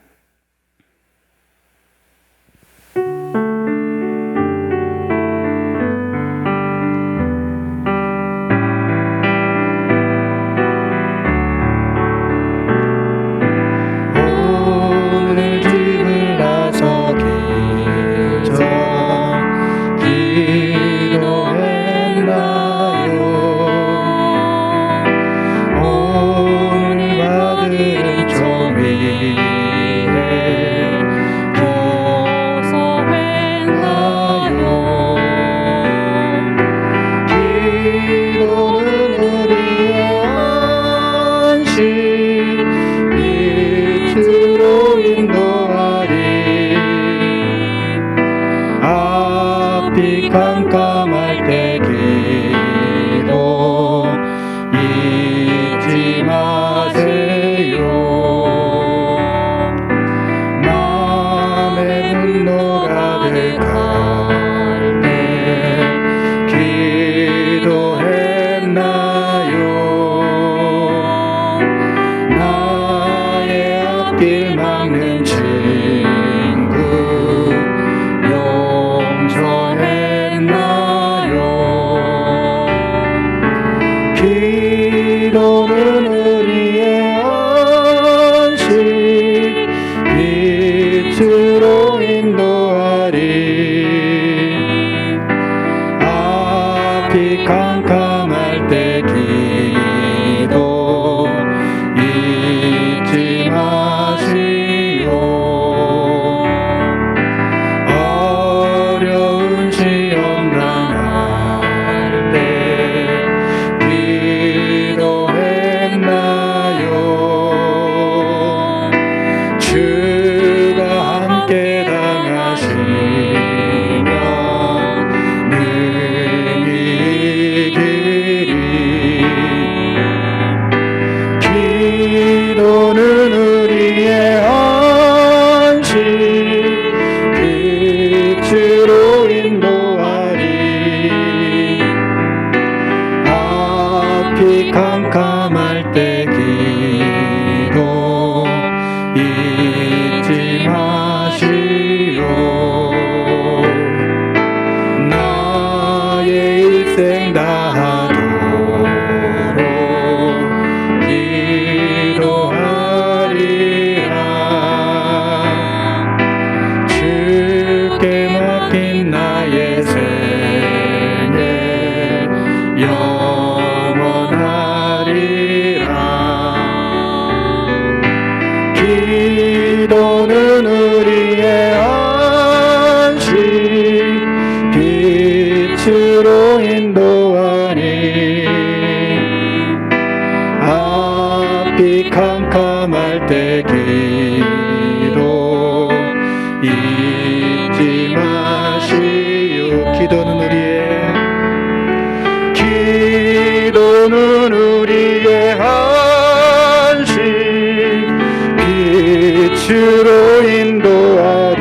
빛으로 인도하리.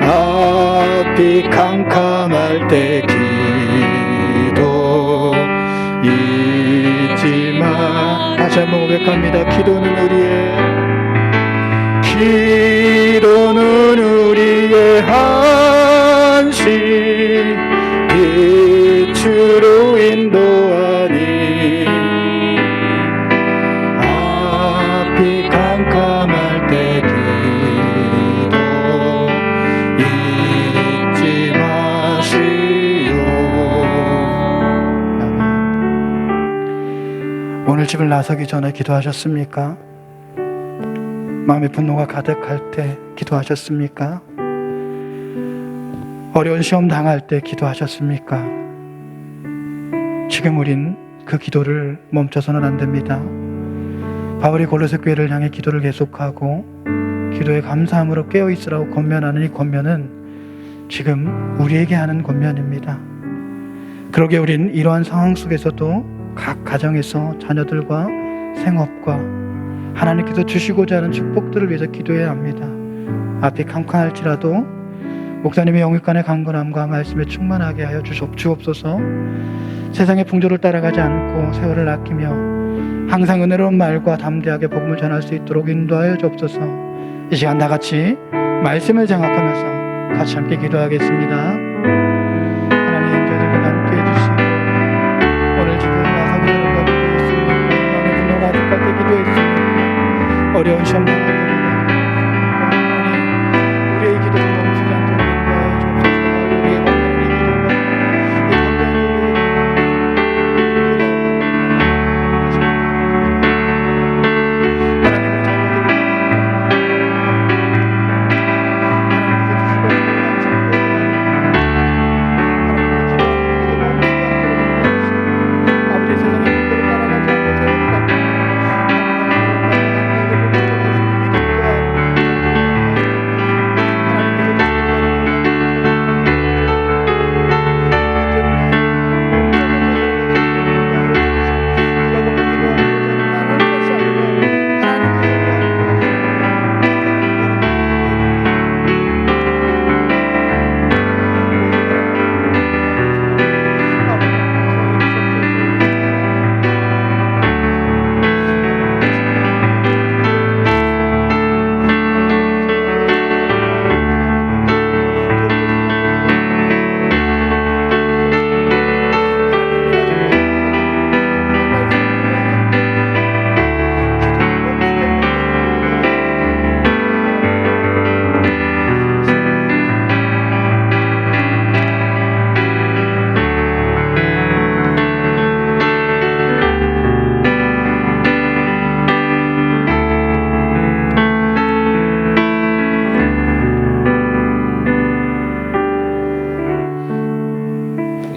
앞이 캄캄할 때 기도 잊지 마. 다시 한번 고백합니다. 기도는 우리의 한시, 빛으로 인도하니. 앞이 캄캄할 때 기도 잊지 마시오. 오늘 집을 나서기 전에 기도하셨습니까? 마음의 분노가 가득할 때 기도하셨습니까? 어려운 시험 당할 때 기도하셨습니까? 지금 우린 그 기도를 멈춰서는 안 됩니다. 바울이 골로새 교회를 향해 기도를 계속하고 기도에 감사함으로 깨어있으라고 권면하는 이 권면은 지금 우리에게 하는 권면입니다. 그러게 우린 이러한 상황 속에서도 각 가정에서 자녀들과 생업과 하나님께서 주시고자 하는 축복들을 위해서 기도해야 합니다. 앞이 캄캄할지라도 목사님의 영육간의 강건함과 말씀에 충만하게 하여 주옵소서. 세상의 풍조를 따라가지 않고 세월을 아끼며 항상 은혜로운 말과 담대하게 복음을 전할 수 있도록 인도하여 주옵소서. 이 시간 다 같이 말씀을 장악하면서 같이 함께 기도하겠습니다. 하나님, 저희들과 함께 해주시고 오늘 지금 나서기 전에 기도했습니까? 마음의 분노가 가득할 때 기도했습니까? 어려운 시험 당할 때마다 하나님, 우리의 기도를 멈추지 않도록 인도하여 주옵소서. 우리의 건강한 이 기도가 하나님의 자녀들을 아버지 세상의 풍조를 따라가지 않고 세월을 닦고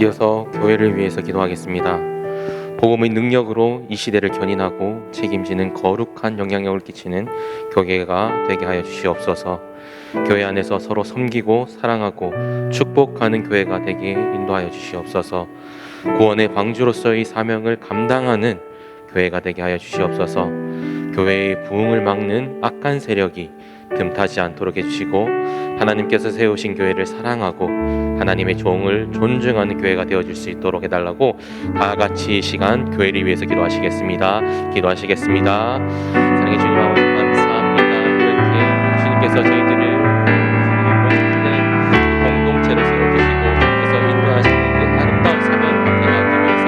이어서 교회를 위해서 기도하겠습니다. 복음의 능력으로 이 시대를 견인하고 책임지는 거룩한 영향력을 끼치는 교회가 되게 하여 주시옵소서. 교회 안에서 서로 섬기고 사랑하고 축복하는 교회가 되게 인도하여 주시옵소서. 구원의 방주로서의 사명을 감당하는 교회가 되게 하여 주시옵소서. 교회의 부흥을 막는 악한 세력이 틈타지 않도록 해주시고 하나님께서 세우신 교회를 사랑하고 하나님의 종을 존중하는 교회가 되어줄 수 있도록 해달라고 다 같이 이 시간 교회를 위해서 기도하시겠습니다. 기도하시겠습니다. 사랑해 주님 아버지 감사합니다. 이렇게 주님께서 저희들을 주님의 공동체로 세워주시고 주님께서 인도하시는 그 아름다운 사명을 감당하기 위해서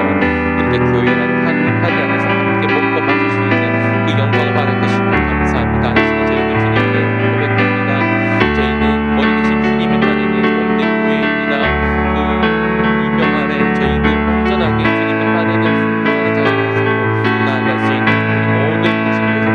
이렇게 교회라는 한 파리 안에서 함께 먹고 마실 수 있는 그 영광을 받을 것이고 감사합니다. 이 시간 저희들 주님께 고백합니다. 저희는 머리 대신 주님을 따르는 몸된 교회입니다. 그 이병 아래 저희는 온전하게 주님을 따르는 순종하는 자의 모습으로 나아갈 수 있는 우리 모든 모습을 위해서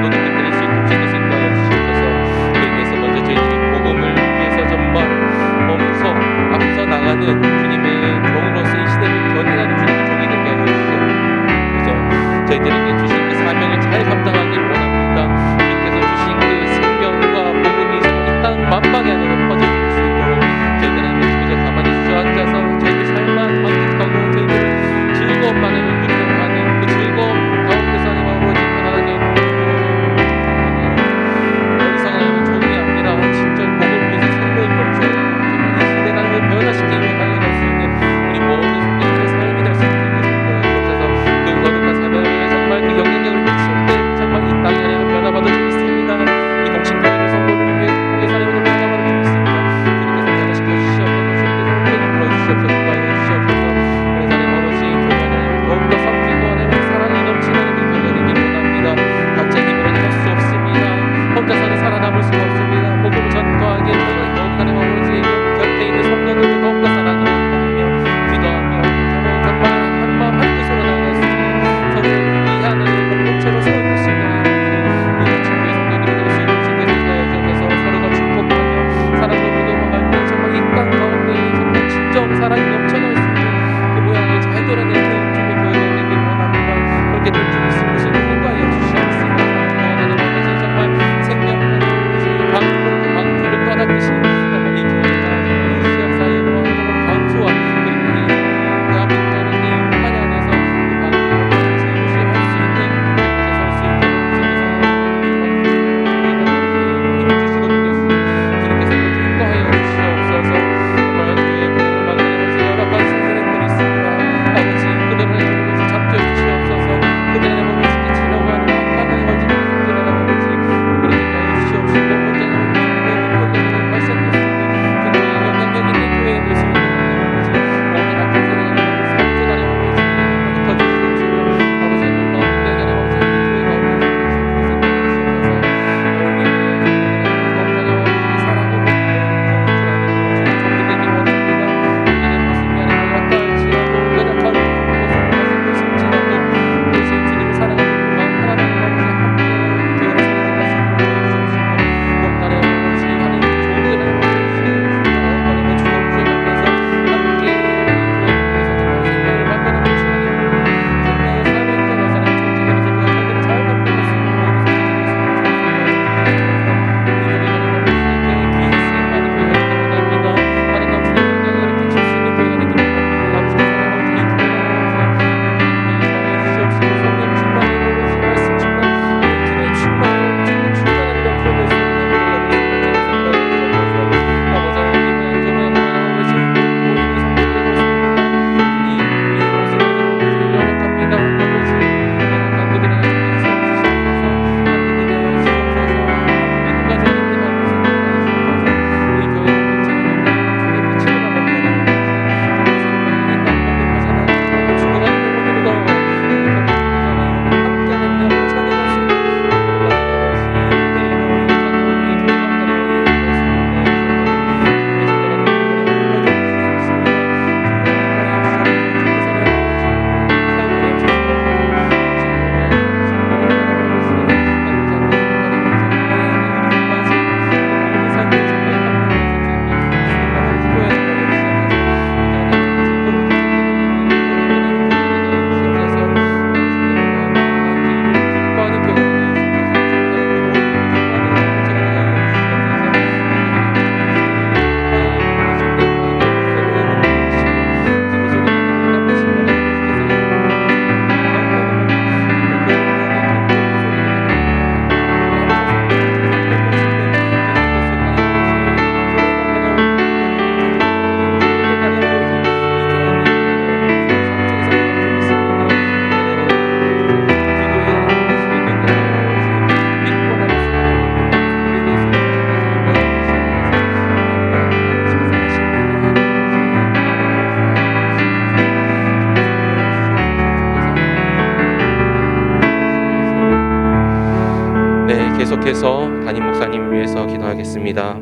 계속해서 담임 목사님을 위해서 기도하겠습니다.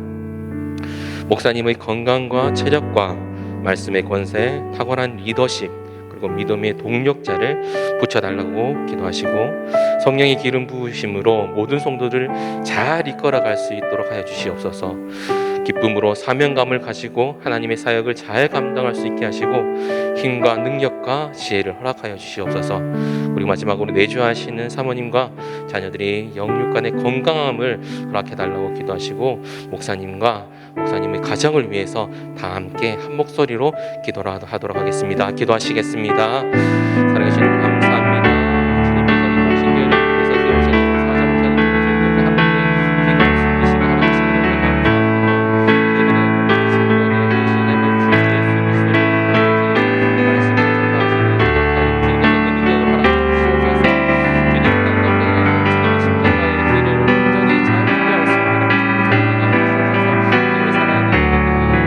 목사님의 건강과 체력과 말씀의 권세, 탁월한 리더십, 그리고 믿음의 동력자를 붙여달라고 기도하시고, 성령의 기름 부으심으로 모든 성도들 잘 이끌어갈 수 있도록 하여 주시옵소서. 기쁨으로 사명감을 가지고 하나님의 사역을 잘 감당할 수 있게 하시고, 힘과 능력과 지혜를 허락하여 주시옵소서. 그리고 마지막으로 내주하시는 사모님과 자녀들이 영육간의 건강함을 허락해달라고 기도하시고, 목사님의 가정을 위해서 다 함께 한 목소리로 기도하도록 하겠습니다. 기도하시겠습니다. 사랑해주시는 감사합니다. 주님께서 이 동신교회를 위해서 세우셨던 사자 목사님 모두들 함께 기도 숨기시고 하나님께서 감사합니다. 저희들의 신앙의 신앙을 주 예수 그리스도로 말씀을 전파하시는 주님께서 그 능력을 허락해 주시옵소서. 주님 땅 가운데 주님의 심장과의 길을 온전히 잘 준비할 수 있는 하나님의 주님을 사랑하는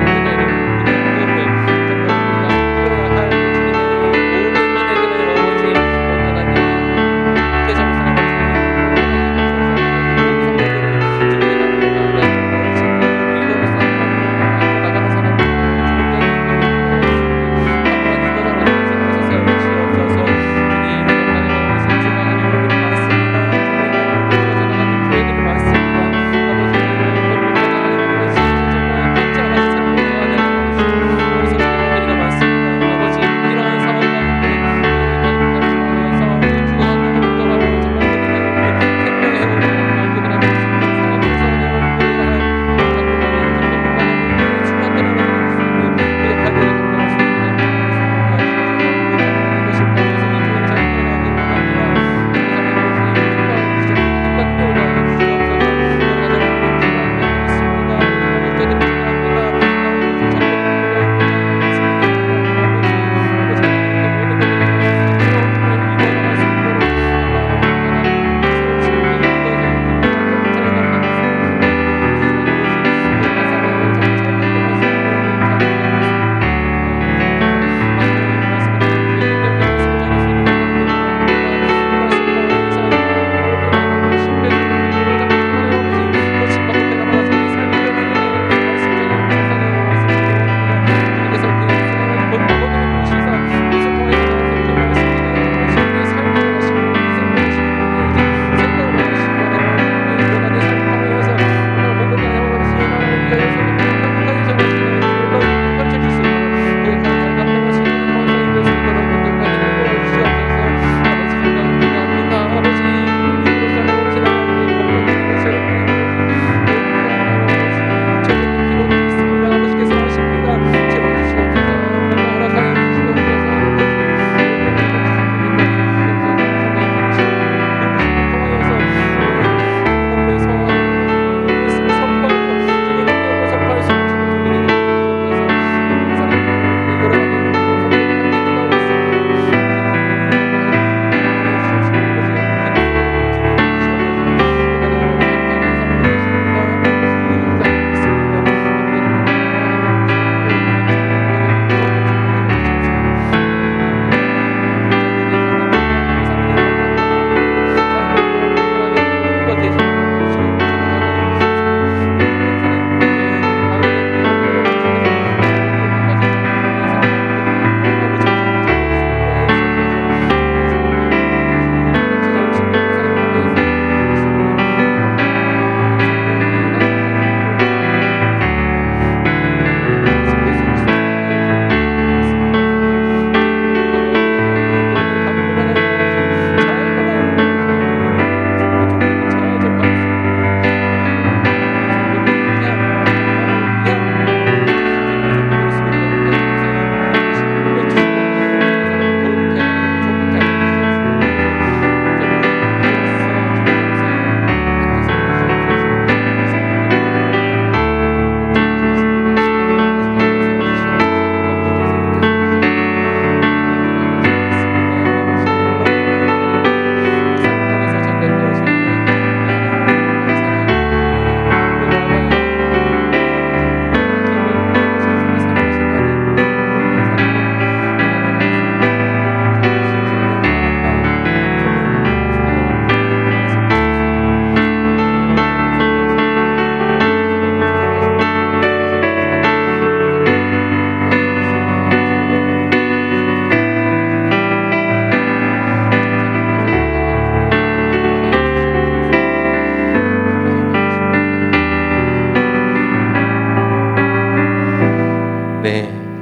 은혜를 우리의 꿈을 정말 우리가 이뤄야 할 주님의 모든 은혜들을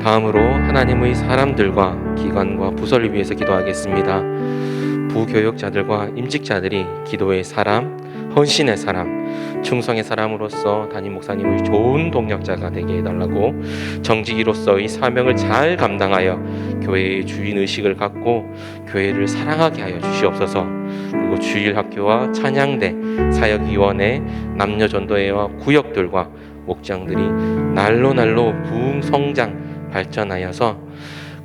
다음으로 하나님의 사람들과 기관과 부서를 위해서 기도하겠습니다. 부교역자들과 임직자들이 기도의 사람, 헌신의 사람, 충성의 사람으로서 담임 목사님의 좋은 동력자가 되게 해달라고, 정직이로서의 사명을 잘 감당하여 교회의 주인 의식을 갖고 교회를 사랑하게 하여 주시옵소서. 그리고 주일학교와 찬양대, 사역위원회, 남녀전도회와 구역들과 목장들이 날로 부흥 성장 발전하여서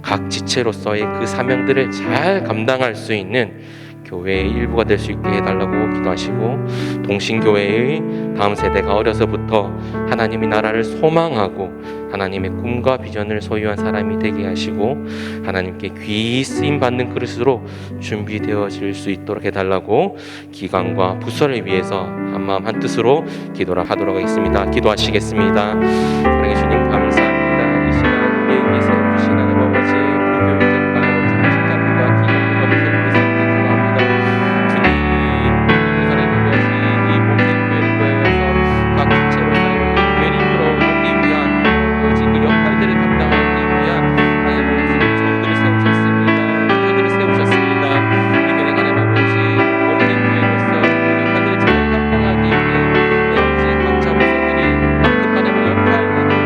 각 지체로서의 그 사명들을 잘 감당할 수 있는 교회의 일부가 될 수 있게 해달라고 기도하시고, 동신교회의 다음 세대가 어려서부터 하나님의 나라를 소망하고 하나님의 꿈과 비전을 소유한 사람이 되게 하시고 하나님께 귀히 쓰임받는 그릇으로 준비되어질 수 있도록 해달라고, 기관과 부서를 위해서 한마음 한뜻으로 기도를 하도록 하겠습니다. 기도하시겠습니다. 사랑해 주님 감사합니다. 이 시간 우리에게 세워주신 하나님 아버지, 부교육자들과 정신자들과 기관과 부서를 위해서 기도합니다. 주님 사랑해 것이 이 몸된 교회를 보여서 각 지체로 사랑해 이 교회를 이끌어오기 위한 오직 그 역할들을 감당하기 위한 하나님 아버지 종들을 세우셨습니다. 부서들을 세우셨습니다. 이 교회 하나님 아버지 몸된 교회로서 그 역할들을 잘 감당하기 위해 아버지 각자 부서들이 그 하나님의 역할들을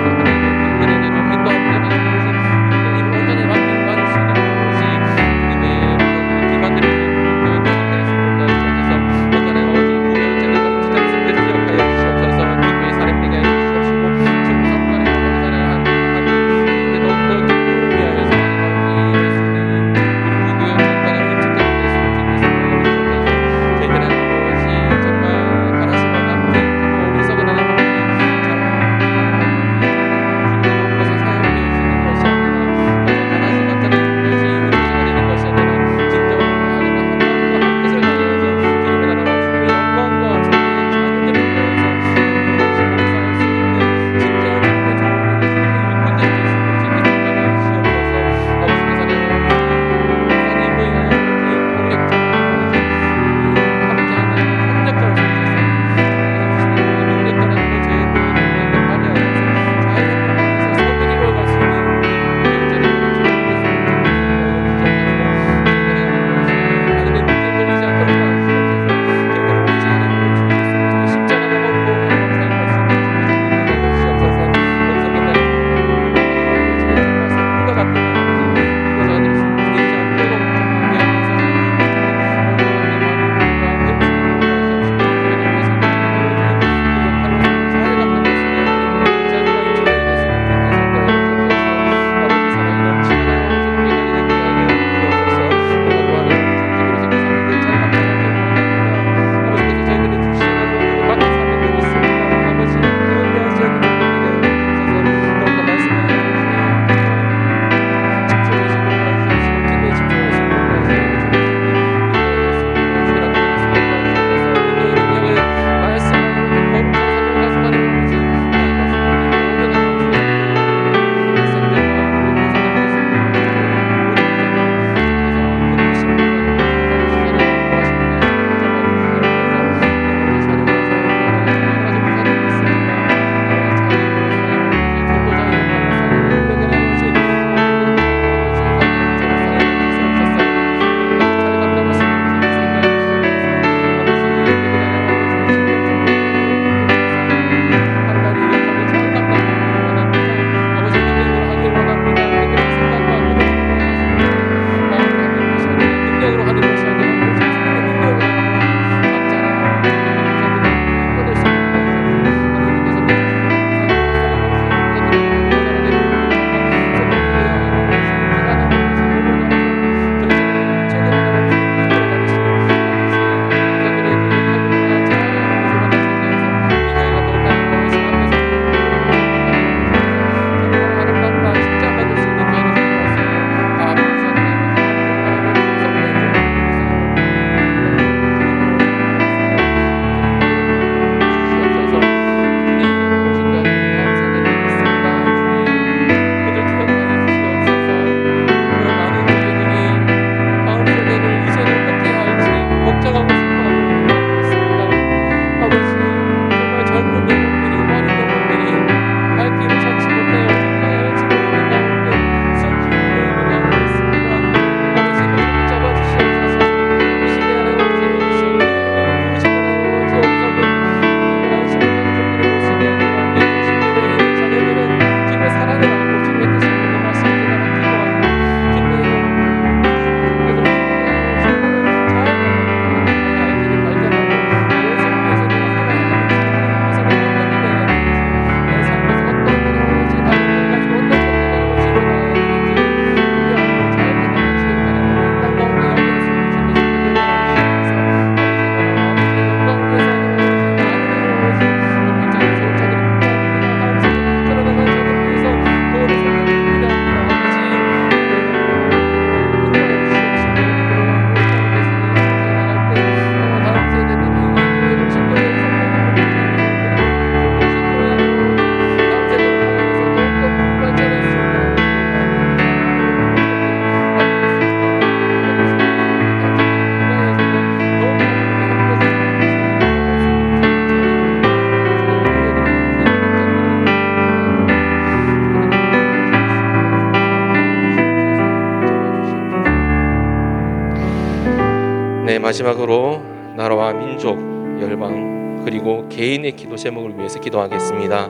마지막으로 나라와 민족, 열방 그리고 개인의 기도 제목을 위해서 기도하겠습니다.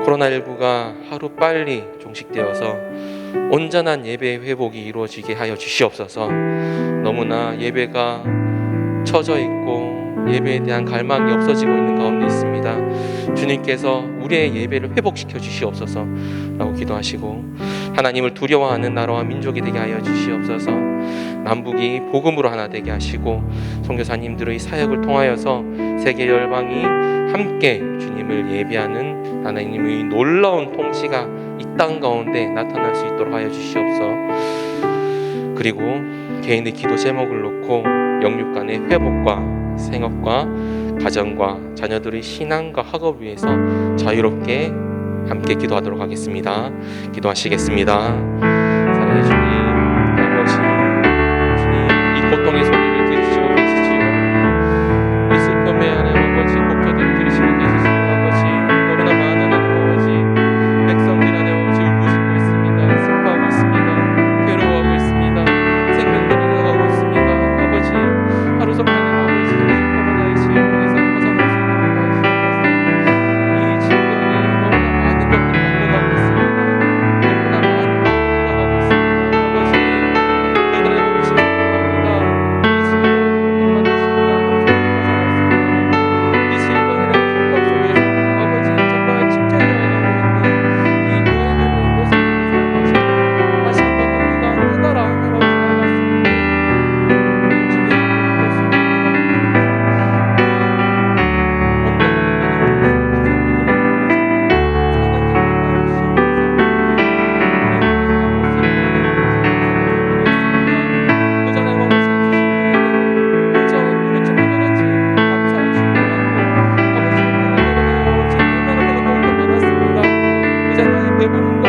코로나19가 하루 빨리 종식되어서 온전한 예배 회복이 이루어지게 하여 주시옵소서. 너무나 예배가 처져 있고 예배에 대한 갈망이 없어지고 있는 가운데 있습니다. 주님께서 우리의 예배를 회복시켜 주시옵소서 라고 기도하시고, 하나님을 두려워하는 나라와 민족이 되게 하여 주시옵소서. 남북이 복음으로 하나 되게 하시고 선교사님들의 사역을 통하여서 세계 열방이 함께 주님을 예배하는 하나님의 놀라운 통치가 이 땅 가운데 나타날 수 있도록 하여 주시옵소서. 그리고 개인의 기도 제목을 놓고 영육 간의 회복과 생업과 가정과 자녀들의 신앙과 학업을 위해서 자유롭게 함께 기도하도록 하겠습니다. 기도하시겠습니다. 사랑의 주님, 아버지, 주님, 이 고통의 소리를 들으시고 계시지요. 이 슬픔의 하나님 아버지, 목소리를 들으시고 계시지요. 아버지, 너무나 많은 하나님 아버지, 백성들이 하나님 아버지 울부짖고 있습니다. 슬퍼하고 있습니다. 괴로워하고 있습니다. 생명들을 잃어가고 있습니다. 아버지, 하루속히 하나님 아버지, 코로나의 질병에서 벗어날 수 있도록 하시옵소서. 이 질병이 너무나 많은 것들을 먹어가고 있습니다. 너무나 많은 것들을 잃어가고 있습니다. 아버지, 그들의 아버지 기도합니다. 이 질병을 만드십니다. 하루속히 벗어날 수 있도록 이 질병이라는 속박 속에서 아버지 정말 침체되어가고 있는 이 교회들을 모습에서 아버지 다시 한번 너무나 깨달아 하나님 나아갔습니다. 배부른